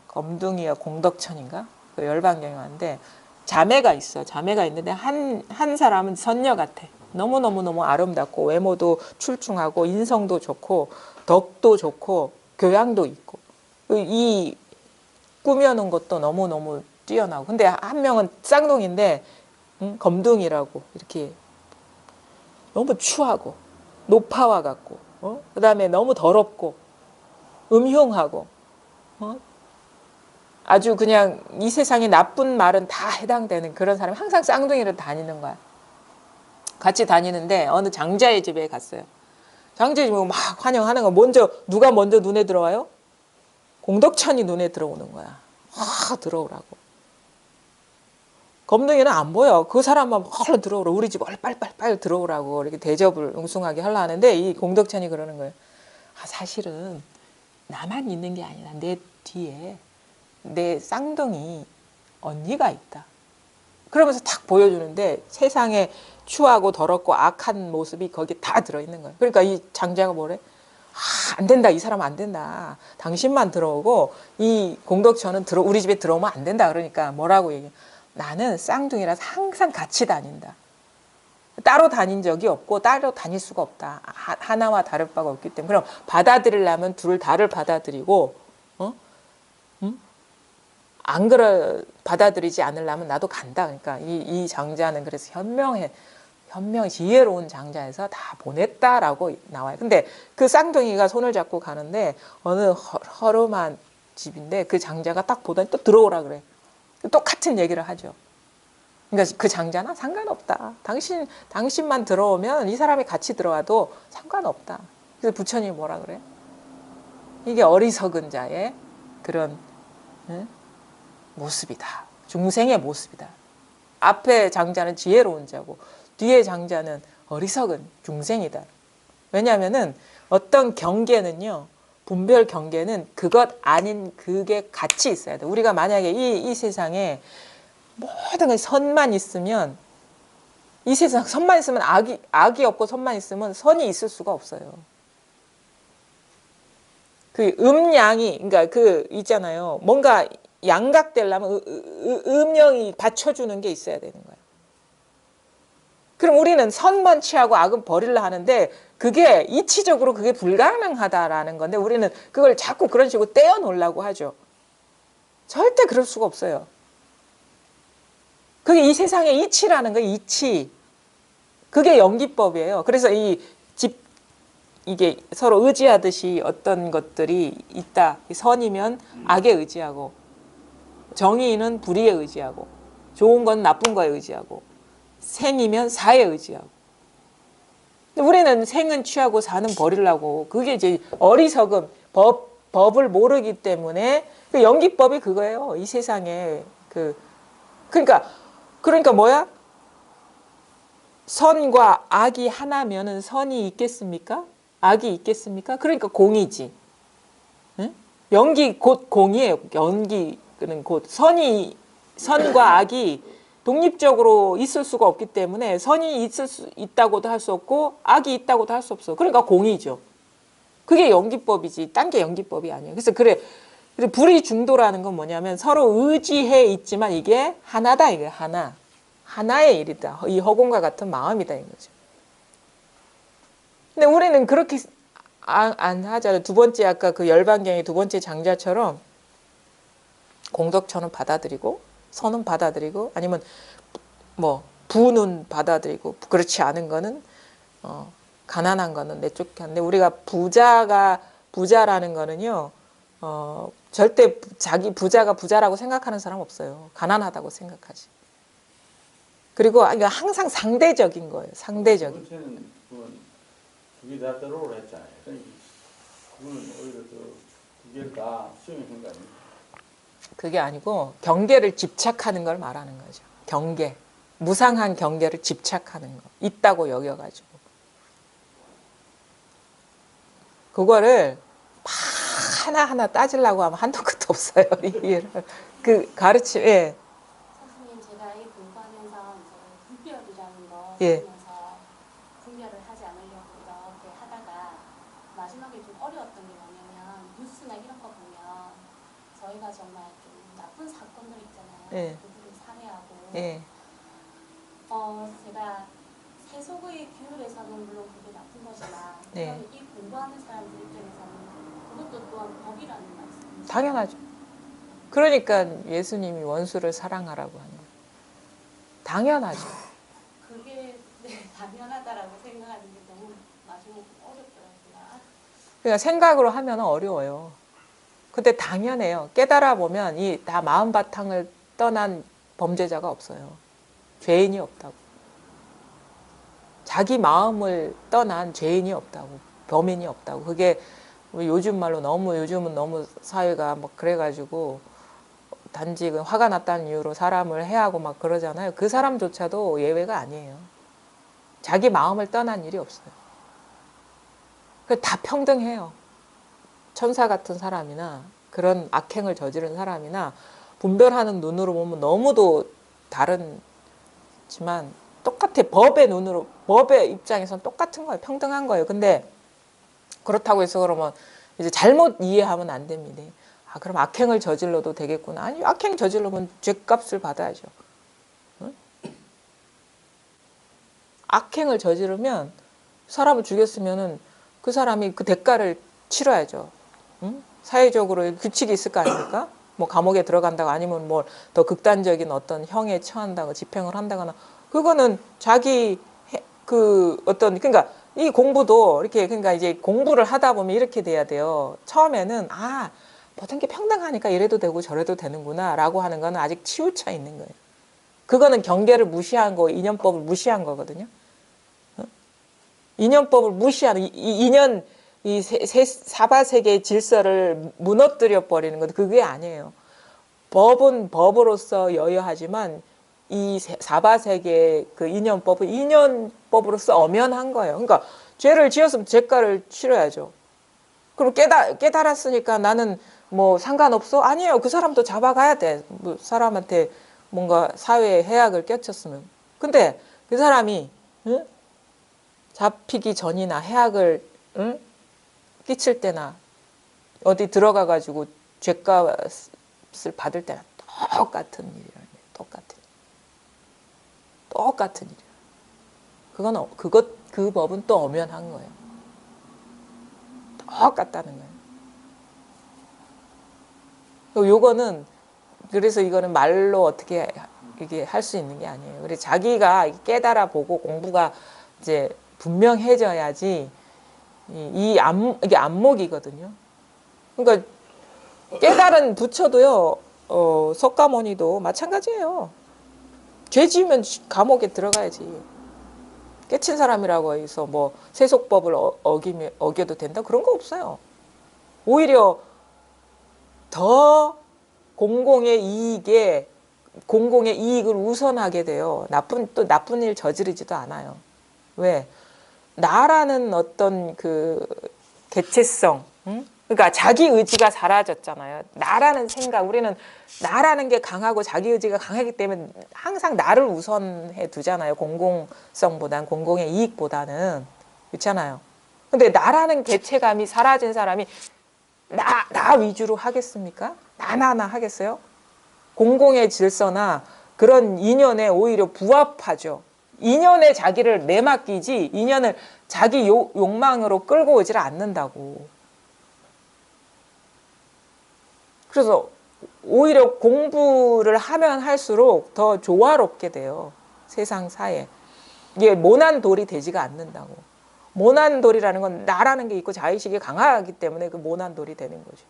검둥이와 공덕천인가? 그 열반경에 왔는데 자매가 있어. 자매가 있는데 한 사람은 선녀 같아. 너무너무너무 아름답고 외모도 출중하고 인성도 좋고 덕도 좋고 교양도 있고 이 꾸며놓은 것도 너무너무 뛰어나고 근데 한 명은 쌍둥이인데 검둥이라고 이렇게 너무 추하고 노파와 같고 그다음에 너무 더럽고 음흉하고 아주 그냥 이 세상에 나쁜 말은 다 해당되는 그런 사람이 항상 쌍둥이를 다니는 거야. 같이 다니는데 어느 장자의 집에 갔어요. 장자의 집에 막 환영하는 거 누가 먼저 눈에 들어와요? 공덕천이 눈에 들어오는 거야. 들어오라고. 검둥이는 안 보여. 그 사람만 얼른 들어오라. 우리 집 얼른 빨리 들어오라고 이렇게 대접을 웅숭하게 하려 하는데 이 공덕천이 그러는 거예요. 사실은 나만 있는 게 아니라 내 뒤에 내 쌍둥이 언니가 있다. 그러면서 탁 보여주는데 세상에 추하고 더럽고 악한 모습이 거기에 다 들어있는 거예요. 그러니까 이 장자가 뭐래? 안 된다. 이 사람 안 된다. 당신만 들어오고 이 공덕천은 우리 집에 들어오면 안 된다. 그러니까 뭐라고 얘기해? 나는 쌍둥이라서 항상 같이 다닌다. 따로 다닌 적이 없고 따로 다닐 수가 없다. 하나와 다를 바가 없기 때문에 그럼 받아들이려면 둘 다를 받아들이고 안 받아들이지 않으려면 나도 간다. 그러니까 이 장자는 그래서 지혜로운 장자에서 다 보냈다라고 나와요. 근데 그 쌍둥이가 손을 잡고 가는데 어느 허름한 집인데 그 장자가 딱 보더니 또 들어오라 그래. 똑같은 얘기를 하죠. 그러니까 그 장자는 상관없다. 당신만 들어오면 이 사람이 같이 들어와도 상관없다. 그래서 부처님이 뭐라 그래? 이게 어리석은 자의 그런 모습이다. 중생의 모습이다. 앞에 장자는 지혜로운 자고 뒤에 장자는 어리석은 중생이다. 왜냐하면은 어떤 경계는요. 분별 경계는 그것 아닌 그게 같이 있어야 돼. 우리가 만약에 이 세상에 모든 게 선만 있으면 이 세상 선만 있으면 악이 없고 선만 있으면 선이 있을 수가 없어요. 그 음양이 그러니까 그 있잖아요. 뭔가 양각되려면 음영이 받쳐주는 게 있어야 되는 거예요. 그럼 우리는 선만 취하고 악은 버리려 하는데 그게 이치적으로 그게 불가능하다라는 건데 우리는 그걸 자꾸 그런 식으로 떼어놓으려고 하죠. 절대 그럴 수가 없어요. 그게 이 세상의 이치라는 거예요. 이치. 그게 연기법이에요. 그래서 이게 서로 의지하듯이 어떤 것들이 있다. 선이면 악에 의지하고 정의는 불의에 의지하고 좋은 건 나쁜 거에 의지하고 생이면 사에 의지하고 근데 우리는 생은 취하고 사는 버리려고 그게 이제 어리석음 법을 모르기 때문에 그 연기법이 그거예요. 이 세상에 그러니까 뭐야? 선과 악이 하나면은 선이 있겠습니까? 악이 있겠습니까? 그러니까 공이지. 응? 연기 곧 공이에요. 연기는 곧 선과 악이 독립적으로 있을 수가 없기 때문에 선이 있다고도 할 수 없고 악이 있다고도 할 수 없어. 그러니까 공이죠. 그게 연기법이지. 딴 게 연기법이 아니에요. 그래서 그래 불의 중도라는 건 뭐냐면 서로 의지해 있지만 이게 하나다. 이게 하나의 일이다. 이 허공과 같은 마음이다. 이거죠. 근데 우리는 그렇게 안 하잖아요. 두 번째 아까 그 열반경의 두 번째 장자처럼 공덕천은 받아들이고 선은 받아들이고 아니면 뭐 부는 받아들이고 그렇지 않은 거는 가난한 거는 내쫓겠는데 우리가 부자라는 거는요 절대 자기 부자가 부자라고 생각하는 사람 없어요. 가난하다고 생각하지. 그리고 이거 항상 상대적인 거예요. 상대적인. 전체는 두개 다 들어오라 했잖아요. 그러니까 그거는 오히려 두 개를 다 수용한 거 아닙니까? 그게 아니고 경계를 집착하는 걸 말하는 거죠. 경계. 무상한 경계를 집착하는 거. 있다고 여겨가지고. 그거를 막 하나하나 따지려고 하면 한도 끝도 없어요. 이해를. 그 가르침, 예. 선생님, 제가 이 공부하면서 이제 분별이라는 거 예. 배우면서 분별을 하지 않으려고 이렇게 하다가 마지막에 좀 어려웠던 게 뭐냐면 뉴스나 이런 거 보면 저희가 정말 좀 나쁜 사건들 있잖아요. 예. 그들을 살해하고 예. 제가 세속의 규율에서는 물론 그게 나쁜 거지만 네. 그러면 이 공부하는 사람들 입장에서는 그것도 또한 법이라는 말씀이죠. 당연하죠. 그러니까 예수님이 원수를 사랑하라고 하는 거예요. 당연하죠. 그게 당연하다라고 생각하는 게 너무 마지막에 어렵더라고요. 그러니까 생각으로 하면 어려워요. 근데 당연해요. 깨달아 보면 이 다 마음 바탕을 떠난 범죄자가 없어요. 죄인이 없다고. 자기 마음을 떠난 죄인이 없다고. 범인이 없다고. 그게 요즘 말로 요즘은 너무 사회가 막 그래가지고 단지 화가 났다는 이유로 사람을 해하고 막 그러잖아요. 그 사람조차도 예외가 아니에요. 자기 마음을 떠난 일이 없어요. 다 평등해요. 천사 같은 사람이나 그런 악행을 저지른 사람이나 분별하는 눈으로 보면 너무도 다르지만 똑같아. 법의 입장에서는 똑같은 거예요. 평등한 거예요. 근데 그렇다고 해서 그러면 이제 잘못 이해하면 안 됩니다. 아, 그럼 악행을 저질러도 되겠구나. 아니, 악행 저질러면 죄값을 받아야죠. 응? 악행을 저지르면 사람을 죽였으면은 그 사람이 그 대가를 치러야죠. 응? 사회적으로 규칙이 있을 거 아닙니까? 뭐 감옥에 들어간다고 아니면 뭐 더 극단적인 어떤 형에 처한다고 집행을 한다거나 그거는 자기 그러니까 이 공부도 이렇게 그러니까 이제 공부를 하다 보면 이렇게 돼야 돼요. 처음에는 모든 게 평등하니까 이래도 되고 저래도 되는구나라고 하는 거는 아직 치우쳐 있는 거예요. 그거는 경계를 무시한 거, 인연법을 무시한 거거든요. 인연법을 무시하는 인연 이 사바세계의 질서를 무너뜨려 버리는 것 그게 아니에요. 법은 법으로서 여여하지만 이 사바세계의 그 인연법은 인연법으로서 엄연한 거예요. 그러니까 죄를 지었으면 죄가를 치러야죠. 그럼 깨달았으니까 나는 뭐 상관없어? 아니에요. 그 사람도 잡아가야 돼. 뭐 사람한테 뭔가 사회에 해악을 끼쳤으면. 근데 그 사람이 응? 잡히기 전이나 해악을 응? 끼칠 때나 어디 들어가가지고 죄값을 받을 때나 똑같은 일이라는 거예요. 똑같은 일이에요. 그 법은 또 엄연한 거예요. 똑같다는 거예요. 요거는 그래서 이거는 말로 어떻게 이게 할 수 있는 게 아니에요. 그래서 자기가 깨달아 보고 공부가 이제 분명해져야지 이게 안목이거든요. 그러니까 깨달은 부처도요, 석가모니도 마찬가지예요. 죄 지으면 감옥에 들어가야지. 깨친 사람이라고 해서 뭐 세속법을 어겨도 된다? 그런 거 없어요. 오히려 더 공공의 이익을 우선하게 돼요. 나쁜 일 저지르지도 않아요. 왜? 나라는 어떤 그 개체성, 응? 그러니까 자기 의지가 사라졌잖아요. 나라는 생각, 우리는 나라는 게 강하고 자기 의지가 강하기 때문에 항상 나를 우선해 두잖아요. 공공성보다는, 공공의 이익보다는. 그렇잖아요. 근데 나라는 개체감이 사라진 사람이 나 위주로 하겠습니까? 나나 하겠어요? 공공의 질서나 그런 인연에 오히려 부합하죠. 인연에 자기를 내맡기지 인연을 자기 욕망으로 끌고 오질 않는다고. 그래서 오히려 공부를 하면 할수록 더 조화롭게 돼요. 세상 사회. 이게 모난돌이 되지가 않는다고. 모난돌이라는 건 나라는 게 있고 자의식이 강하기 때문에 그 모난돌이 되는 거죠.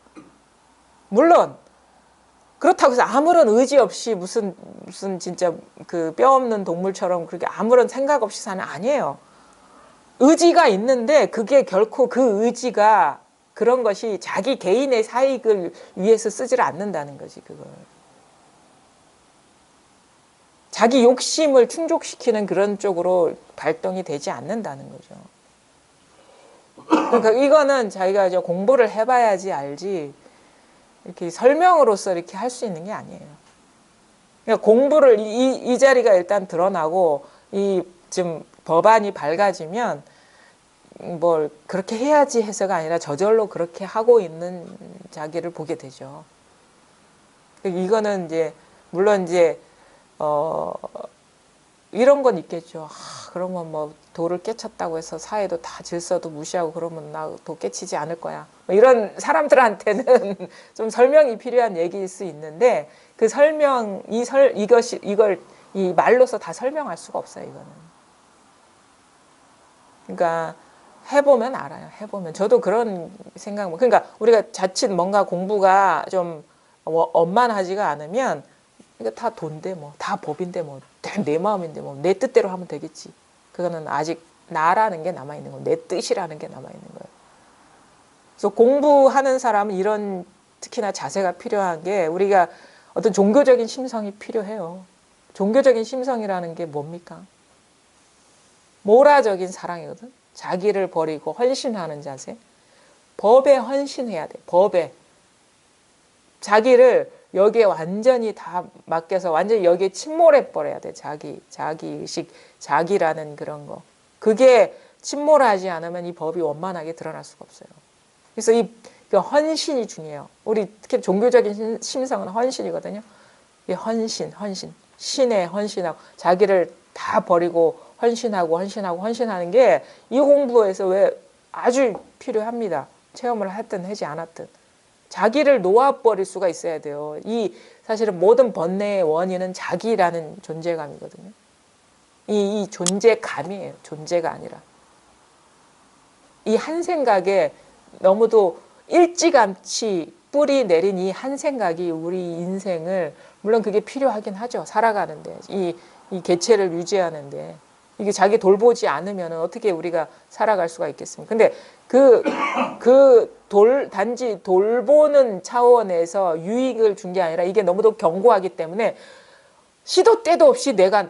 물론 그렇다고 해서 아무런 의지 없이 무슨 진짜 그 뼈 없는 동물처럼 그렇게 아무런 생각 없이 사는 아니에요. 의지가 있는데 그게 결코 그 의지가 그런 것이 자기 개인의 사익을 위해서 쓰지를 않는다는 거지, 그걸. 자기 욕심을 충족시키는 그런 쪽으로 발동이 되지 않는다는 거죠. 그러니까 이거는 자기가 이제 공부를 해봐야지 알지 이렇게 설명으로서 이렇게 할 수 있는 게 아니에요. 그러니까 공부를 이 자리가 일단 드러나고 이 지금 법안이 밝아지면 뭘 그렇게 해야지 해서가 아니라 저절로 그렇게 하고 있는 자기를 보게 되죠. 이거는 이제 물론 이제 이런 건 있겠죠. 그러면 뭐 도를 깨쳤다고 해서 사회도 다 질서도 무시하고 그러면 나 도 깨치지 않을 거야. 뭐 이런 사람들한테는 좀 설명이 필요한 얘기일 수 있는데 그 설명 이걸 이 말로서 다 설명할 수가 없어요. 이거는. 그러니까 해보면 알아요. 해보면 저도 그런 생각. 그러니까 우리가 자칫 뭔가 공부가 좀 원만하지가 않으면 이거 다 돈데 뭐 다 법인데 뭐 내 마음인데 뭐 내 뜻대로 하면 되겠지. 그거는 아직 나라는 게 남아 있는 거예요. 내 뜻이라는 게 남아 있는 거예요. 그래서 공부하는 사람은 이런 특히나 자세가 필요한 게 우리가 어떤 종교적인 심성이 필요해요. 종교적인 심성이라는 게 뭡니까? 모라적인 사랑이거든. 자기를 버리고 헌신하는 자세. 법에 헌신해야 돼. 법에. 자기를 여기에 완전히 다 맡겨서 완전히 여기에 침몰해 버려야 돼. 자기 의식, 자기라는 그런 거. 그게 침몰하지 않으면 이 법이 원만하게 드러날 수가 없어요. 그래서 이 헌신이 중요해요. 우리 특히 종교적인 심성은 헌신이거든요. 이 헌신. 신에 헌신하고 자기를 다 버리고 헌신하는 게 이 공부에서 왜 아주 필요합니다. 체험을 하든 하지 않았든. 자기를 놓아버릴 수가 있어야 돼요. 이 사실은 모든 번뇌의 원인은 자기라는 존재감이거든요. 이 존재감이에요. 존재가 아니라. 이 한 생각에 너무도 일찌감치 뿌리 내린 이 한 생각이 우리 인생을 물론 그게 필요하긴 하죠. 살아가는데 이 개체를 유지하는데 이게 자기 돌보지 않으면 어떻게 우리가 살아갈 수가 있겠습니까? 근데 단지 돌보는 차원에서 유익을 준 게 아니라 이게 너무도 견고하기 때문에 시도 때도 없이 내가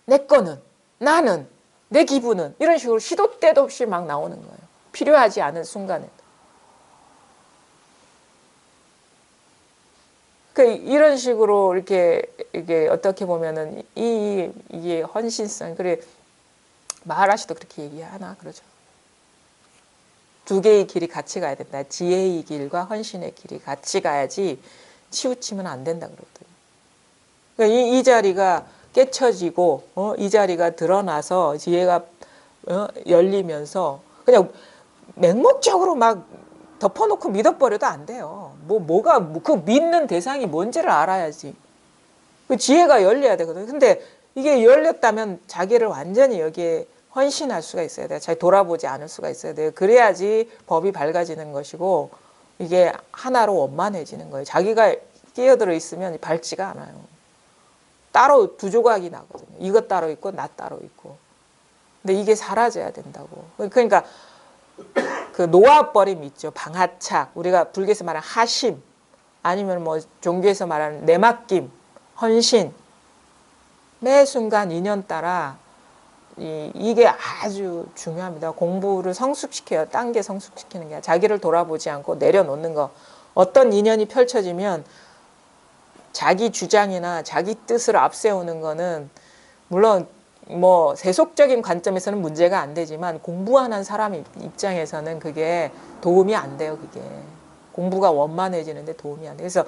내 거는 나는 내 기분은 이런 식으로 시도 때도 없이 막 나오는 거예요. 필요하지 않은 순간에. 이런 식으로 이게 어떻게 보면은 이게 헌신성. 그래 마하라시도 그렇게 얘기하나 그러죠. 두 개의 길이 같이 가야 된다. 지혜의 길과 헌신의 길이 같이 가야지 치우치면 안 된다 그러거든요. 그러니까 이 자리가 깨쳐지고 이 자리가 드러나서 지혜가 열리면서 그냥 맹목적으로 막 덮어놓고 믿어버려도 안 돼요. 그 믿는 대상이 뭔지를 알아야지. 그 지혜가 열려야 되거든요. 근데 이게 열렸다면 자기를 완전히 여기에 헌신할 수가 있어야 돼요. 잘 돌아보지 않을 수가 있어야 돼요. 그래야지 법이 밝아지는 것이고 이게 하나로 원만해지는 거예요. 자기가 끼어들어 있으면 밝지가 않아요. 따로 두 조각이 나거든요. 이것 따로 있고 나 따로 있고. 근데 이게 사라져야 된다고. 그러니까 그 놓아버림 있죠. 방하착. 우리가 불교에서 말하는 하심 아니면 뭐 종교에서 말하는 내맡김, 헌신. 매 순간 인연 따라 이게 아주 중요합니다. 공부를 성숙시켜요. 딴 게 성숙시키는 게 아니라 자기를 돌아보지 않고 내려놓는 거. 어떤 인연이 펼쳐지면 자기 주장이나 자기 뜻을 앞세우는 거는 물론 뭐 세속적인 관점에서는 문제가 안 되지만 공부하는 사람 입장에서는 그게 도움이 안 돼요. 그게 공부가 원만해지는데 도움이 안 돼요. 그래서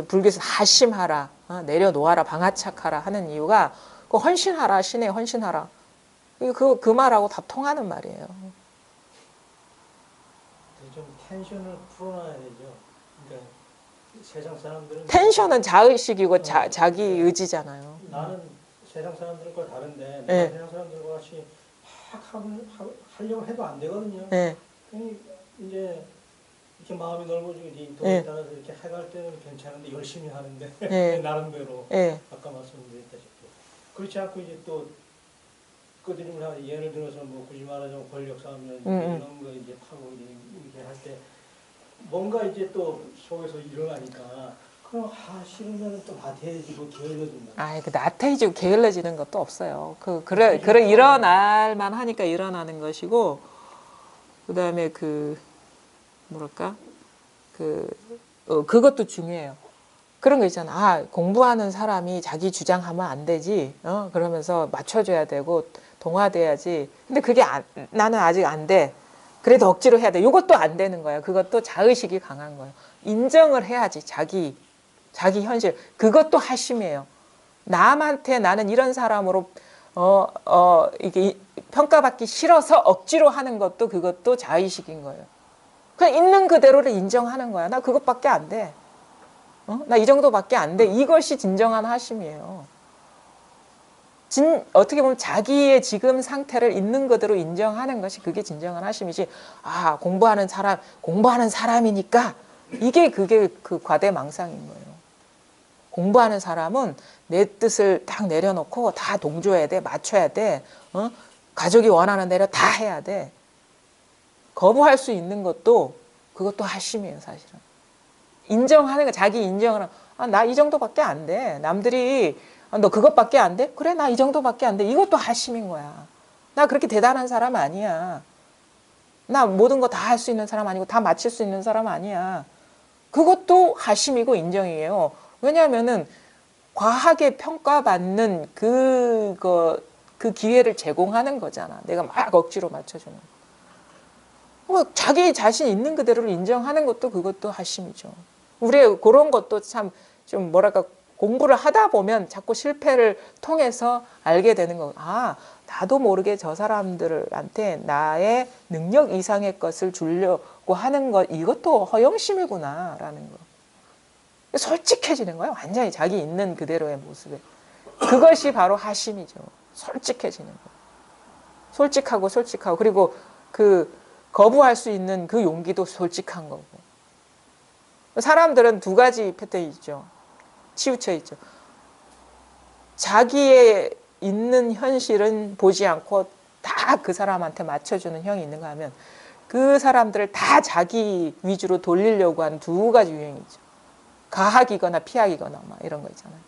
불교에서 하심하라, 내려놓아라, 방하착하라 하는 이유가 그 헌신하라, 신에 헌신하라. 그 말하고 다 통하는 말이에요. 좀 텐션을 풀어놔야 되죠. 그러니까 세상 사람들은 텐션은 자의식이고 자기 의지잖아요. 나는 세상 사람들과 다른데 네. 내가 세상 사람들과 같이 막 하려고 해도 안 되거든요. 네. 이제 이렇게 마음이 넓어지고 이 도에 네. 따라서 이렇게 해갈 때는 괜찮은데 열심히 하는데 네. 나름대로 네. 아까 말씀드렸다시피 그렇지 않고 이제 또 그들이 예를 들어서 뭐 굳이 말하자면 권력 싸움이나 이런 거 이제 파고 이렇게 할 때 뭔가 이제 또 속에서 일어나니까 그럼 싫으면 또 나태해지고 게을러진다. 그 나태해지고 게을러지는 것도 없어요. 그래 일어날 만하니까 일어나는 것이고 그다음에 뭐랄까 그것도 중요해요. 그런 거 있잖아. 아, 공부하는 사람이 자기 주장하면 안 되지. 그러면서 맞춰줘야 되고 동화돼야지. 근데 그게 나는 아직 안 돼. 그래도 억지로 해야 돼. 이것도 안 되는 거야. 그것도 자의식이 강한 거예요. 인정을 해야지. 자기 현실. 그것도 하심이에요. 남한테 나는 이런 사람으로 이게 평가받기 싫어서 억지로 하는 것도 그것도 자의식인 거예요. 그냥 있는 그대로를 인정하는 거야. 나 그것밖에 안 돼. 나 이 정도밖에 안 돼. 이것이 진정한 하심이에요. 어떻게 보면 자기의 지금 상태를 있는 그대로 인정하는 것이 그게 진정한 하심이지. 아, 공부하는 사람이니까 그게 그 과대망상인 거예요. 공부하는 사람은 내 뜻을 딱 내려놓고 다 동조해야 돼, 맞춰야 돼. 가족이 원하는 대로 다 해야 돼. 거부할 수 있는 것도 그것도 하심이에요, 사실은. 인정하는 거, 자기 인정을 나 이 정도밖에 안 돼. 남들이 너 그것밖에 안 돼? 그래, 나 이 정도밖에 안 돼. 이것도 하심인 거야. 나 그렇게 대단한 사람 아니야. 나 모든 거 다 할 수 있는 사람 아니고 다 맞힐 수 있는 사람 아니야. 그것도 하심이고 인정이에요. 왜냐하면은 과하게 평가받는 그 기회를 제공하는 거잖아. 내가 막 억지로 맞춰주는 거. 자기 자신 있는 그대로를 인정하는 것도 그것도 하심이죠. 우리 그런 것도 참 좀 뭐랄까 공부를 하다 보면 자꾸 실패를 통해서 알게 되는 거. 아, 나도 모르게 저 사람들한테 나의 능력 이상의 것을 주려고 하는 것, 이것도 허영심이구나라는 거. 솔직해지는 거예요. 완전히 자기 있는 그대로의 모습에. 그것이 바로 하심이죠. 솔직해지는 거. 솔직하고 그리고 거부할 수 있는 그 용기도 솔직한 거고. 사람들은 두 가지 패턴이 있죠. 치우쳐 있죠. 자기의 있는 현실은 보지 않고 다 그 사람한테 맞춰주는 형이 있는가 하면 그 사람들을 다 자기 위주로 돌리려고 하는 두 가지 유형이죠. 가학이거나 피학이거나 막 이런 거 있잖아요.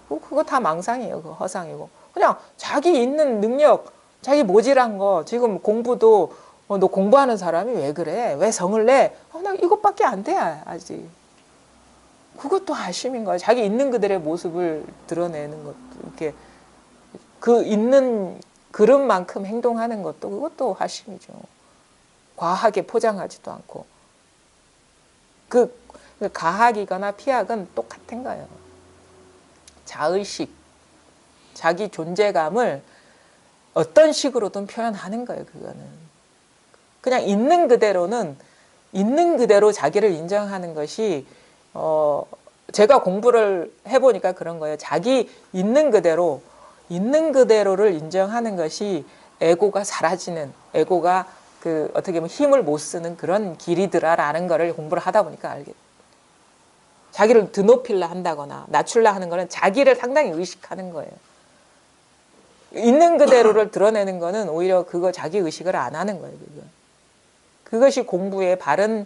그거 다 망상이에요. 그거 허상이고. 그냥 자기 있는 능력, 자기 모질한 거, 지금 공부도 너 공부하는 사람이 왜 그래? 왜 성을 내? 나 이것밖에 안 돼, 아직. 그것도 하심인 거예요. 자기 있는 그들의 모습을 드러내는 것도, 이렇게 그 있는 그릇만큼 행동하는 것도 그것도 하심이죠. 과하게 포장하지도 않고. 가학이거나 피학은 똑같은 거예요. 자의식, 자기 존재감을 어떤 식으로든 표현하는 거예요. 그거는 그냥 있는 그대로 자기를 인정하는 것이 제가 공부를 해보니까 그런 거예요. 자기 있는 그대로를 인정하는 것이 에고가 사라지는, 에고가 어떻게 보면 힘을 못 쓰는 그런 길이더라라는 거를 공부를 하다 보니까 알게 돼요. 자기를 드높이려 한다거나 낮추려 하는 거는 자기를 상당히 의식하는 거예요. 있는 그대로를 드러내는 거는 오히려 그거 자기 의식을 안 하는 거예요. 그것이 공부의 바른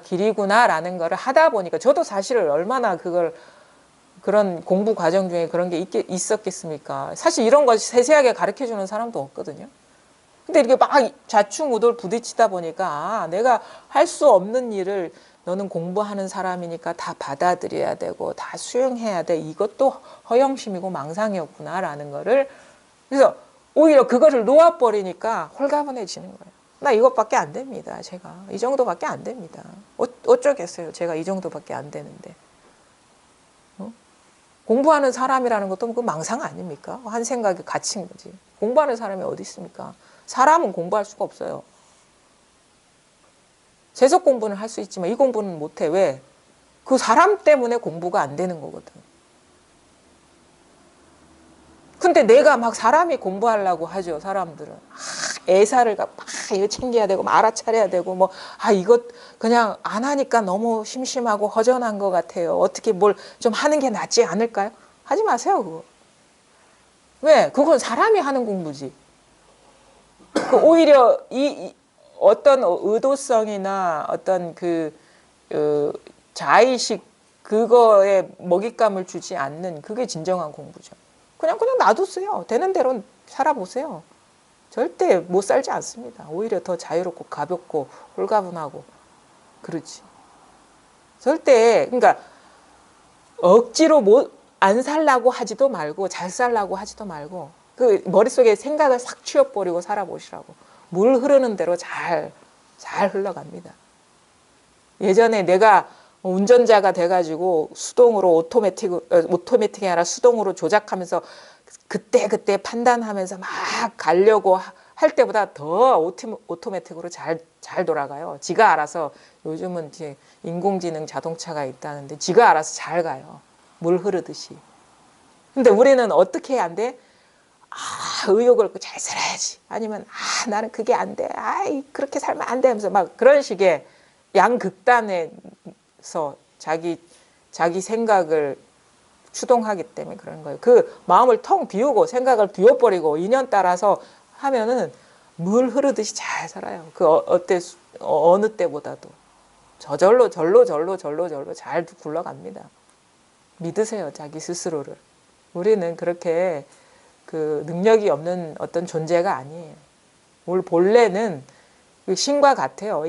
길이구나라는 거를 하다 보니까 저도 사실 얼마나 그런 공부 과정 중에 그런 게 있었겠습니까? 사실 이런 거 세세하게 가르쳐주는 사람도 없거든요. 근데 이렇게 막 좌충우돌 부딪히다 보니까 내가 할 수 없는 일을 너는 공부하는 사람이니까 다 받아들여야 되고 다 수용해야 돼. 이것도 허영심이고 망상이었구나라는 거를, 그래서 오히려 그거를 놓아버리니까 홀가분해지는 거예요. 나 이것밖에 안 됩니다. 제가 이 정도밖에 안 됩니다. 어쩌겠어요. 제가 이 정도밖에 안 되는데. 공부하는 사람이라는 것도 그 망상 아닙니까? 한 생각이 갇힌 거지. 공부하는 사람이 어디 있습니까? 사람은 공부할 수가 없어요. 재석 공부는 할 수 있지만 이 공부는 못해. 왜? 그 사람 때문에 공부가 안 되는 거거든. 근데 내가 막 사람이 공부하려고 하죠. 사람들은 애사를 막 이거 챙겨야 되고 알아차려야 되고 이것 그냥 안 하니까 너무 심심하고 허전한 것 같아요. 어떻게 뭘 좀 하는 게 낫지 않을까요? 하지 마세요. 그거. 왜? 그건 사람이 하는 공부지. 오히려 어떤 의도성이나 어떤 자의식 그거에 먹잇감을 주지 않는 그게 진정한 공부죠. 그냥 놔두세요. 되는 대로 살아보세요. 절대 못 살지 않습니다. 오히려 더 자유롭고 가볍고 홀가분하고 그렇지. 절대 그러니까 억지로 안 살라고 하지도 말고 잘 살라고 하지도 말고 그 머릿속에 생각을 싹 치워버리고 살아보시라고. 물 흐르는 대로 잘 흘러갑니다. 예전에 내가 운전자가 돼가지고 수동으로 오토매틱이 아니라 수동으로 조작하면서 그때 판단하면서 막 가려고 할 때보다 더 오토매틱으로 잘 돌아가요. 지가 알아서 요즘은 이제 인공지능 자동차가 있다는데 지가 알아서 잘 가요. 물 흐르듯이. 근데 우리는 어떻게 해야 안 돼? 의욕을 갖고 잘 살아야지. 아니면 나는 그게 안 돼. 그렇게 살면 안 돼 하면서 막 그런 식의 양극단에서 자기 생각을 추동하기 때문에 그런 거예요. 그 마음을 텅 비우고 생각을 비워버리고 인연 따라서 하면은 물 흐르듯이 잘 살아요. 어느 때보다도 저절로 잘 굴러갑니다. 믿으세요, 자기 스스로를. 우리는 그렇게 그 능력이 없는 어떤 존재가 아니에요. 우리 본래는 신과 같아요.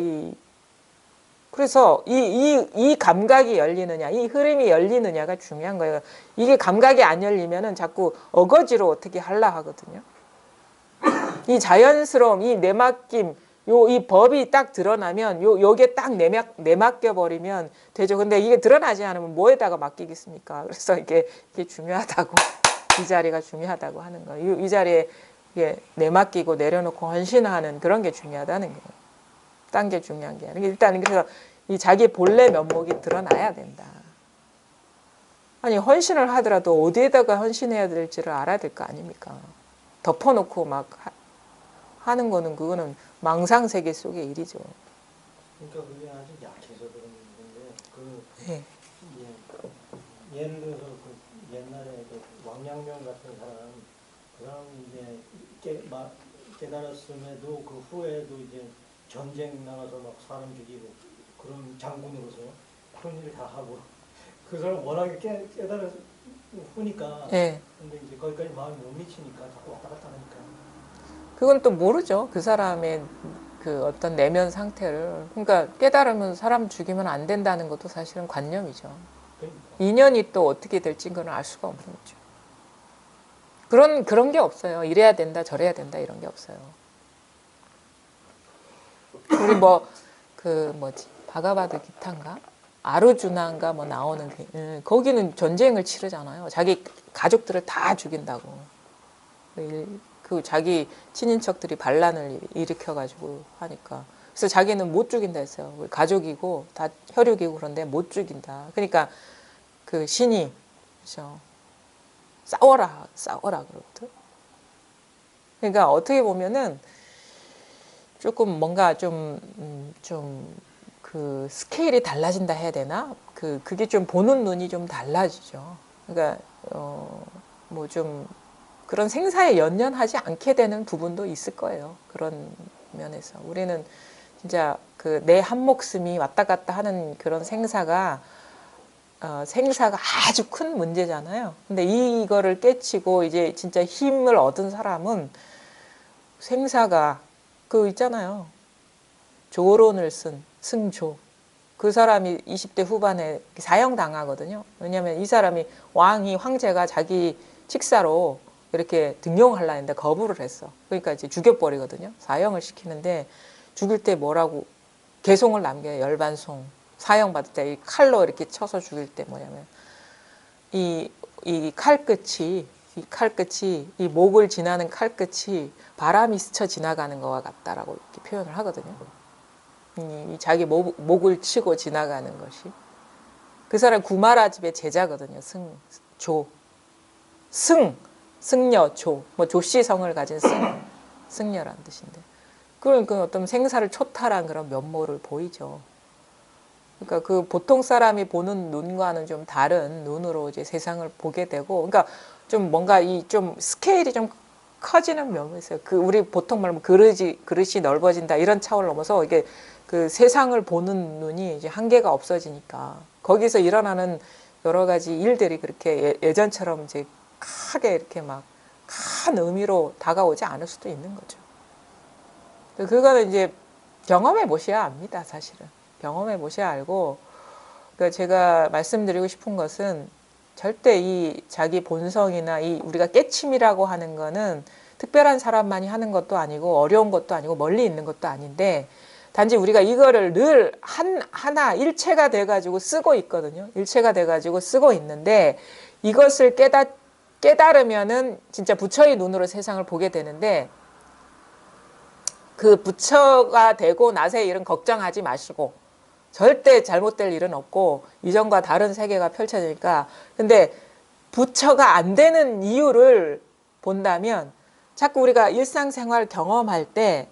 그래서 이 감각이 열리느냐, 이 흐름이 열리느냐가 중요한 거예요. 이게 감각이 안 열리면은 자꾸 어거지로 어떻게 하려 하거든요. 이 자연스러움, 이 내맡김, 이 법이 딱 드러나면 요게 딱 내맡겨 버리면 되죠. 근데 이게 드러나지 않으면 뭐에다가 맡기겠습니까? 그래서 이게 중요하다고 이 자리가 중요하다고 하는 거예요. 이 자리에 이게 내맡기고 내려놓고 헌신하는 그런 게 중요하다는 거예요. 딴 게 중요한 게 아니라 일단 그래서 이 자기 본래 면목이 드러나야 된다. 아니 헌신을 하더라도 어디에다가 헌신해야 될지를 알아야 될 거 아닙니까? 덮어놓고 막 하는 거는 그거는 망상 세계 속의 일이죠. 그러니까 그게 아주 약해서 그런 건데 네. 예를 들어서 옛날에 왕양명 같은 사람 그 사람 이제 깨달았음에도 그 후에도 이제 전쟁 나가서 막 사람 죽이고 그런 장군으로서 그런 일을 다 하고 그 사람 워낙에 깨달았 후니까 네. 근데 이제 거기까지 마음이 못 미치니까 자꾸 왔다 갔다 하니까 그건 또 모르죠. 그 사람의 그 어떤 내면 상태를. 그러니까 깨달으면 사람 죽이면 안 된다는 것도 사실은 관념이죠. 그러니까. 인연이 또 어떻게 될지 그건 알 수가 없는 거죠. 그런 게 없어요. 이래야 된다, 저래야 된다 이런 게 없어요. 우리 바가바드 기타인가? 아르주나인가 나오는 거기는 전쟁을 치르잖아요. 자기 가족들을 다 죽인다고. 그 자기 친인척들이 반란을 일으켜가지고 하니까. 그래서 자기는 못 죽인다 했어요. 가족이고 다 혈육이고 그런데 못 죽인다. 그러니까 그 신이 그렇죠. 싸워라 그러거든. 그러니까 어떻게 보면은 조금 뭔가 좀 그 스케일이 달라진다 해야 되나? 그게 좀 보는 눈이 좀 달라지죠. 그러니까 좀 그런 생사에 연연하지 않게 되는 부분도 있을 거예요. 그런 면에서 우리는 진짜 그 내 한 목숨이 왔다 갔다 하는 그런 생사가 아주 큰 문제잖아요. 근데 이거를 깨치고 이제 진짜 힘을 얻은 사람은 생사가 있잖아요. 조론을 쓴 승조. 그 사람이 20대 후반에 사형당하거든요. 왜냐하면 이 사람이 황제가 자기 칙사로 이렇게 등용하려 했는데 거부를 했어. 그러니까 이제 죽여버리거든요. 사형을 시키는데 죽일 때 뭐라고 개송을 남겨요. 열반송. 사형받을 때 이 칼로 이렇게 쳐서 죽일 때 뭐냐면 이 칼끝이 이 목을 지나는 칼끝이 바람이 스쳐 지나가는 것과 같다라고 이렇게 표현을 하거든요. 이 자기 목을 치고 지나가는 것이. 그 사람 구마라 집의 제자거든요. 승려, 조. 조씨성을 가진 승려란 뜻인데. 그러니까 어떤 생사를 초탈한 그런 면모를 보이죠. 그러니까 그 보통 사람이 보는 눈과는 좀 다른 눈으로 이제 세상을 보게 되고, 그러니까 좀 뭔가 좀 스케일이 좀 커지는 면이 있어요. 우리 보통 말하면 그릇이 넓어진다 이런 차원을 넘어서 이게 그 세상을 보는 눈이 이제 한계가 없어지니까 거기서 일어나는 여러 가지 일들이 그렇게 예전처럼 이제 크게 이렇게 막 큰 의미로 다가오지 않을 수도 있는 거죠. 그거는 이제 경험해 보셔야 압니다, 사실은. 경험해 보셔야 알고, 그러니까 제가 말씀드리고 싶은 것은 절대 이 자기 본성이나 이 우리가 깨침이라고 하는 거는 특별한 사람만이 하는 것도 아니고 어려운 것도 아니고 멀리 있는 것도 아닌데, 단지 우리가 이거를 늘 하나 일체가 돼가지고 쓰고 있거든요. 일체가 돼가지고 쓰고 있는데, 이것을 깨달으면은 진짜 부처의 눈으로 세상을 보게 되는데, 그 부처가 되고 나서의 일은 걱정하지 마시고, 절대 잘못될 일은 없고 이전과 다른 세계가 펼쳐지니까. 근데 부처가 안 되는 이유를 본다면, 자꾸 우리가 일상생활 경험할 때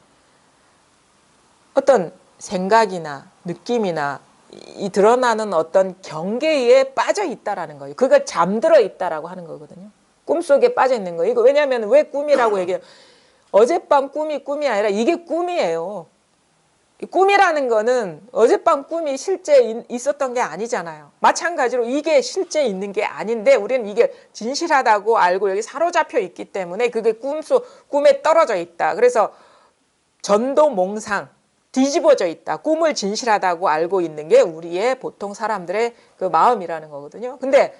어떤 생각이나 느낌이나 이 드러나는 어떤 경계에 빠져 있다라는 거예요. 그거 잠들어 있다라고 하는 거거든요. 꿈속에 빠져 있는 거예요. 이거 왜냐하면 왜 꿈이라고 얘기해요? 어젯밤 꿈이 아니라 이게 꿈이에요. 꿈이라는 거는 어젯밤 꿈이 실제 있었던 게 아니잖아요. 마찬가지로 이게 실제 있는 게 아닌데 우리는 이게 진실하다고 알고 여기 사로잡혀 있기 때문에 그게 꿈에 떨어져 있다. 그래서 전도몽상, 뒤집어져 있다. 꿈을 진실하다고 알고 있는 게 우리의 보통 사람들의 그 마음이라는 거거든요. 근데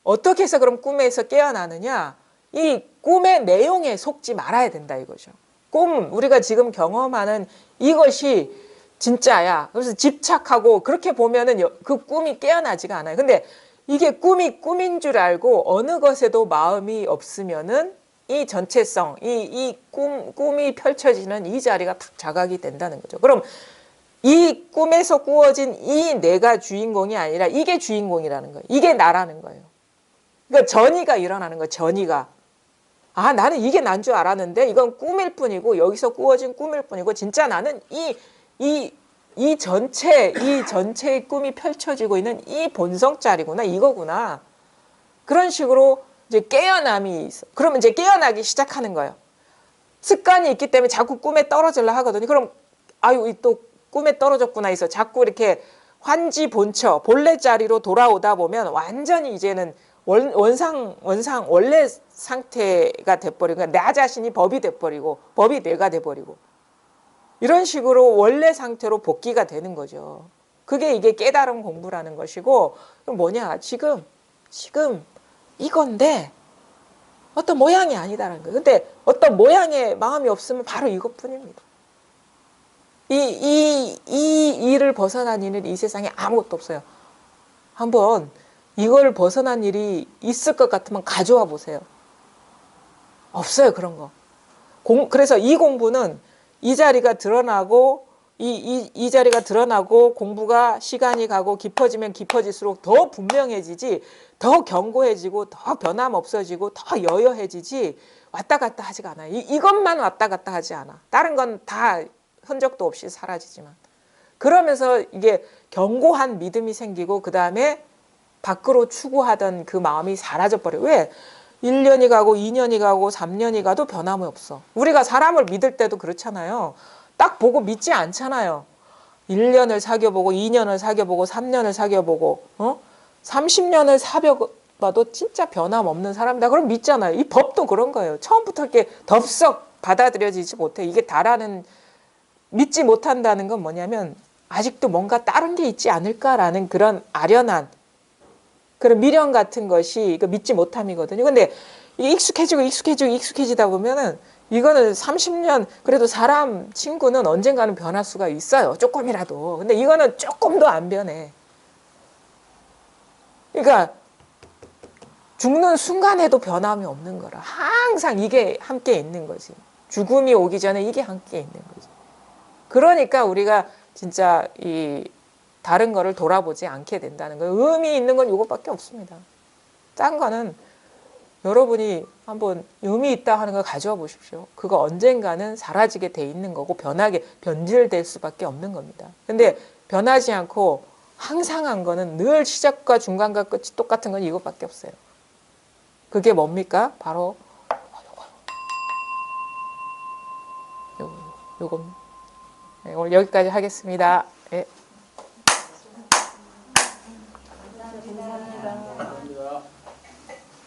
어떻게 해서 그럼 꿈에서 깨어나느냐? 이 꿈의 내용에 속지 말아야 된다 이거죠. 우리가 지금 경험하는 이것이 진짜야. 그래서 집착하고 그렇게 보면은 그 꿈이 깨어나지가 않아요. 근데 이게 꿈이 꿈인 줄 알고 어느 것에도 마음이 없으면은 이 전체성, 이 꿈이 펼쳐지는 이 자리가 탁 자각이 된다는 거죠. 그럼 이 꿈에서 꾸어진 이 내가 주인공이 아니라 이게 주인공이라는 거예요. 이게 나라는 거예요. 그러니까 전이가 일어나는 거예요. 전이가. 아, 나는 이게 난 줄 알았는데 이건 꿈일 뿐이고 여기서 꾸어진 꿈일 뿐이고 진짜 나는 이 전체의 꿈이 펼쳐지고 있는 이 본성짜리구나, 이거구나. 그런 식으로 이제 깨어남이 있어. 그러면 이제 깨어나기 시작하는 거예요. 습관이 있기 때문에 자꾸 꿈에 떨어지려 하거든요. 그럼 아유, 또 꿈에 떨어졌구나 해서 자꾸 이렇게 환지 본처, 본래 자리로 돌아오다 보면 완전히 이제는 원래 상태가 돼버리고, 그러니까 나 자신이 법이 돼버리고, 법이 내가 돼버리고, 이런 식으로 원래 상태로 복귀가 되는 거죠. 그게 이게 깨달음 공부라는 것이고, 뭐냐, 지금 이건데, 어떤 모양이 아니다라는 거예요. 근데 어떤 모양의 마음이 없으면 바로 이것뿐입니다. 이 일을 벗어난 일은 이 세상에 아무것도 없어요. 한번 이걸 벗어난 일이 있을 것 같으면 가져와 보세요. 없어요, 그런 거. 그래서 이 공부는 이 자리가 드러나고 이 자리가 드러나고 공부가 시간이 가고 깊어지면 깊어질수록 더 분명해지지, 더 견고해지고 더 변함없어지고 더 여여해지지 왔다 갔다 하지가 않아요. 이것만 왔다 갔다 하지 않아. 다른 건 다 흔적도 없이 사라지지만. 그러면서 이게 견고한 믿음이 생기고 그 다음에 밖으로 추구하던 그 마음이 사라져버려요. 왜? 1년이 가고 2년이 가고 3년이 가도 변함이 없어. 우리가 사람을 믿을 때도 그렇잖아요. 딱 보고 믿지 않잖아요. 1년을 사귀어보고 2년을 사귀어보고 3년을 사귀어보고 30년을 사귀어봐도 진짜 변함없는 사람이다. 그럼 믿잖아요. 이 법도 그런 거예요. 처음부터 이렇게 덥석 받아들여지지 못해. 이게 다라는, 믿지 못한다는 건 뭐냐면 아직도 뭔가 다른 게 있지 않을까라는 그런 아련한 그런 미련 같은 것이 믿지 못함이거든요. 근데 익숙해지다 보면은 이거는 30년, 그래도 사람, 친구는 언젠가는 변할 수가 있어요. 조금이라도. 근데 이거는 조금도 안 변해. 그러니까 죽는 순간에도 변함이 없는 거라. 항상 이게 함께 있는 거지. 죽음이 오기 전에 이게 함께 있는 거지. 그러니까 우리가 진짜 이 다른 거를 돌아보지 않게 된다는 거예요. 의미 있는 건 이것밖에 없습니다. 딴 거는 여러분이 한번 의미 있다 하는 걸 가져와 보십시오. 그거 언젠가는 사라지게 돼 있는 거고 변질될 수밖에 없는 겁니다. 근데 변하지 않고 항상한 거는 늘 시작과 중간과 끝이 똑같은 건 이것밖에 없어요. 그게 뭡니까? 바로 요겁니다. 네, 오늘 여기까지 하겠습니다. 네.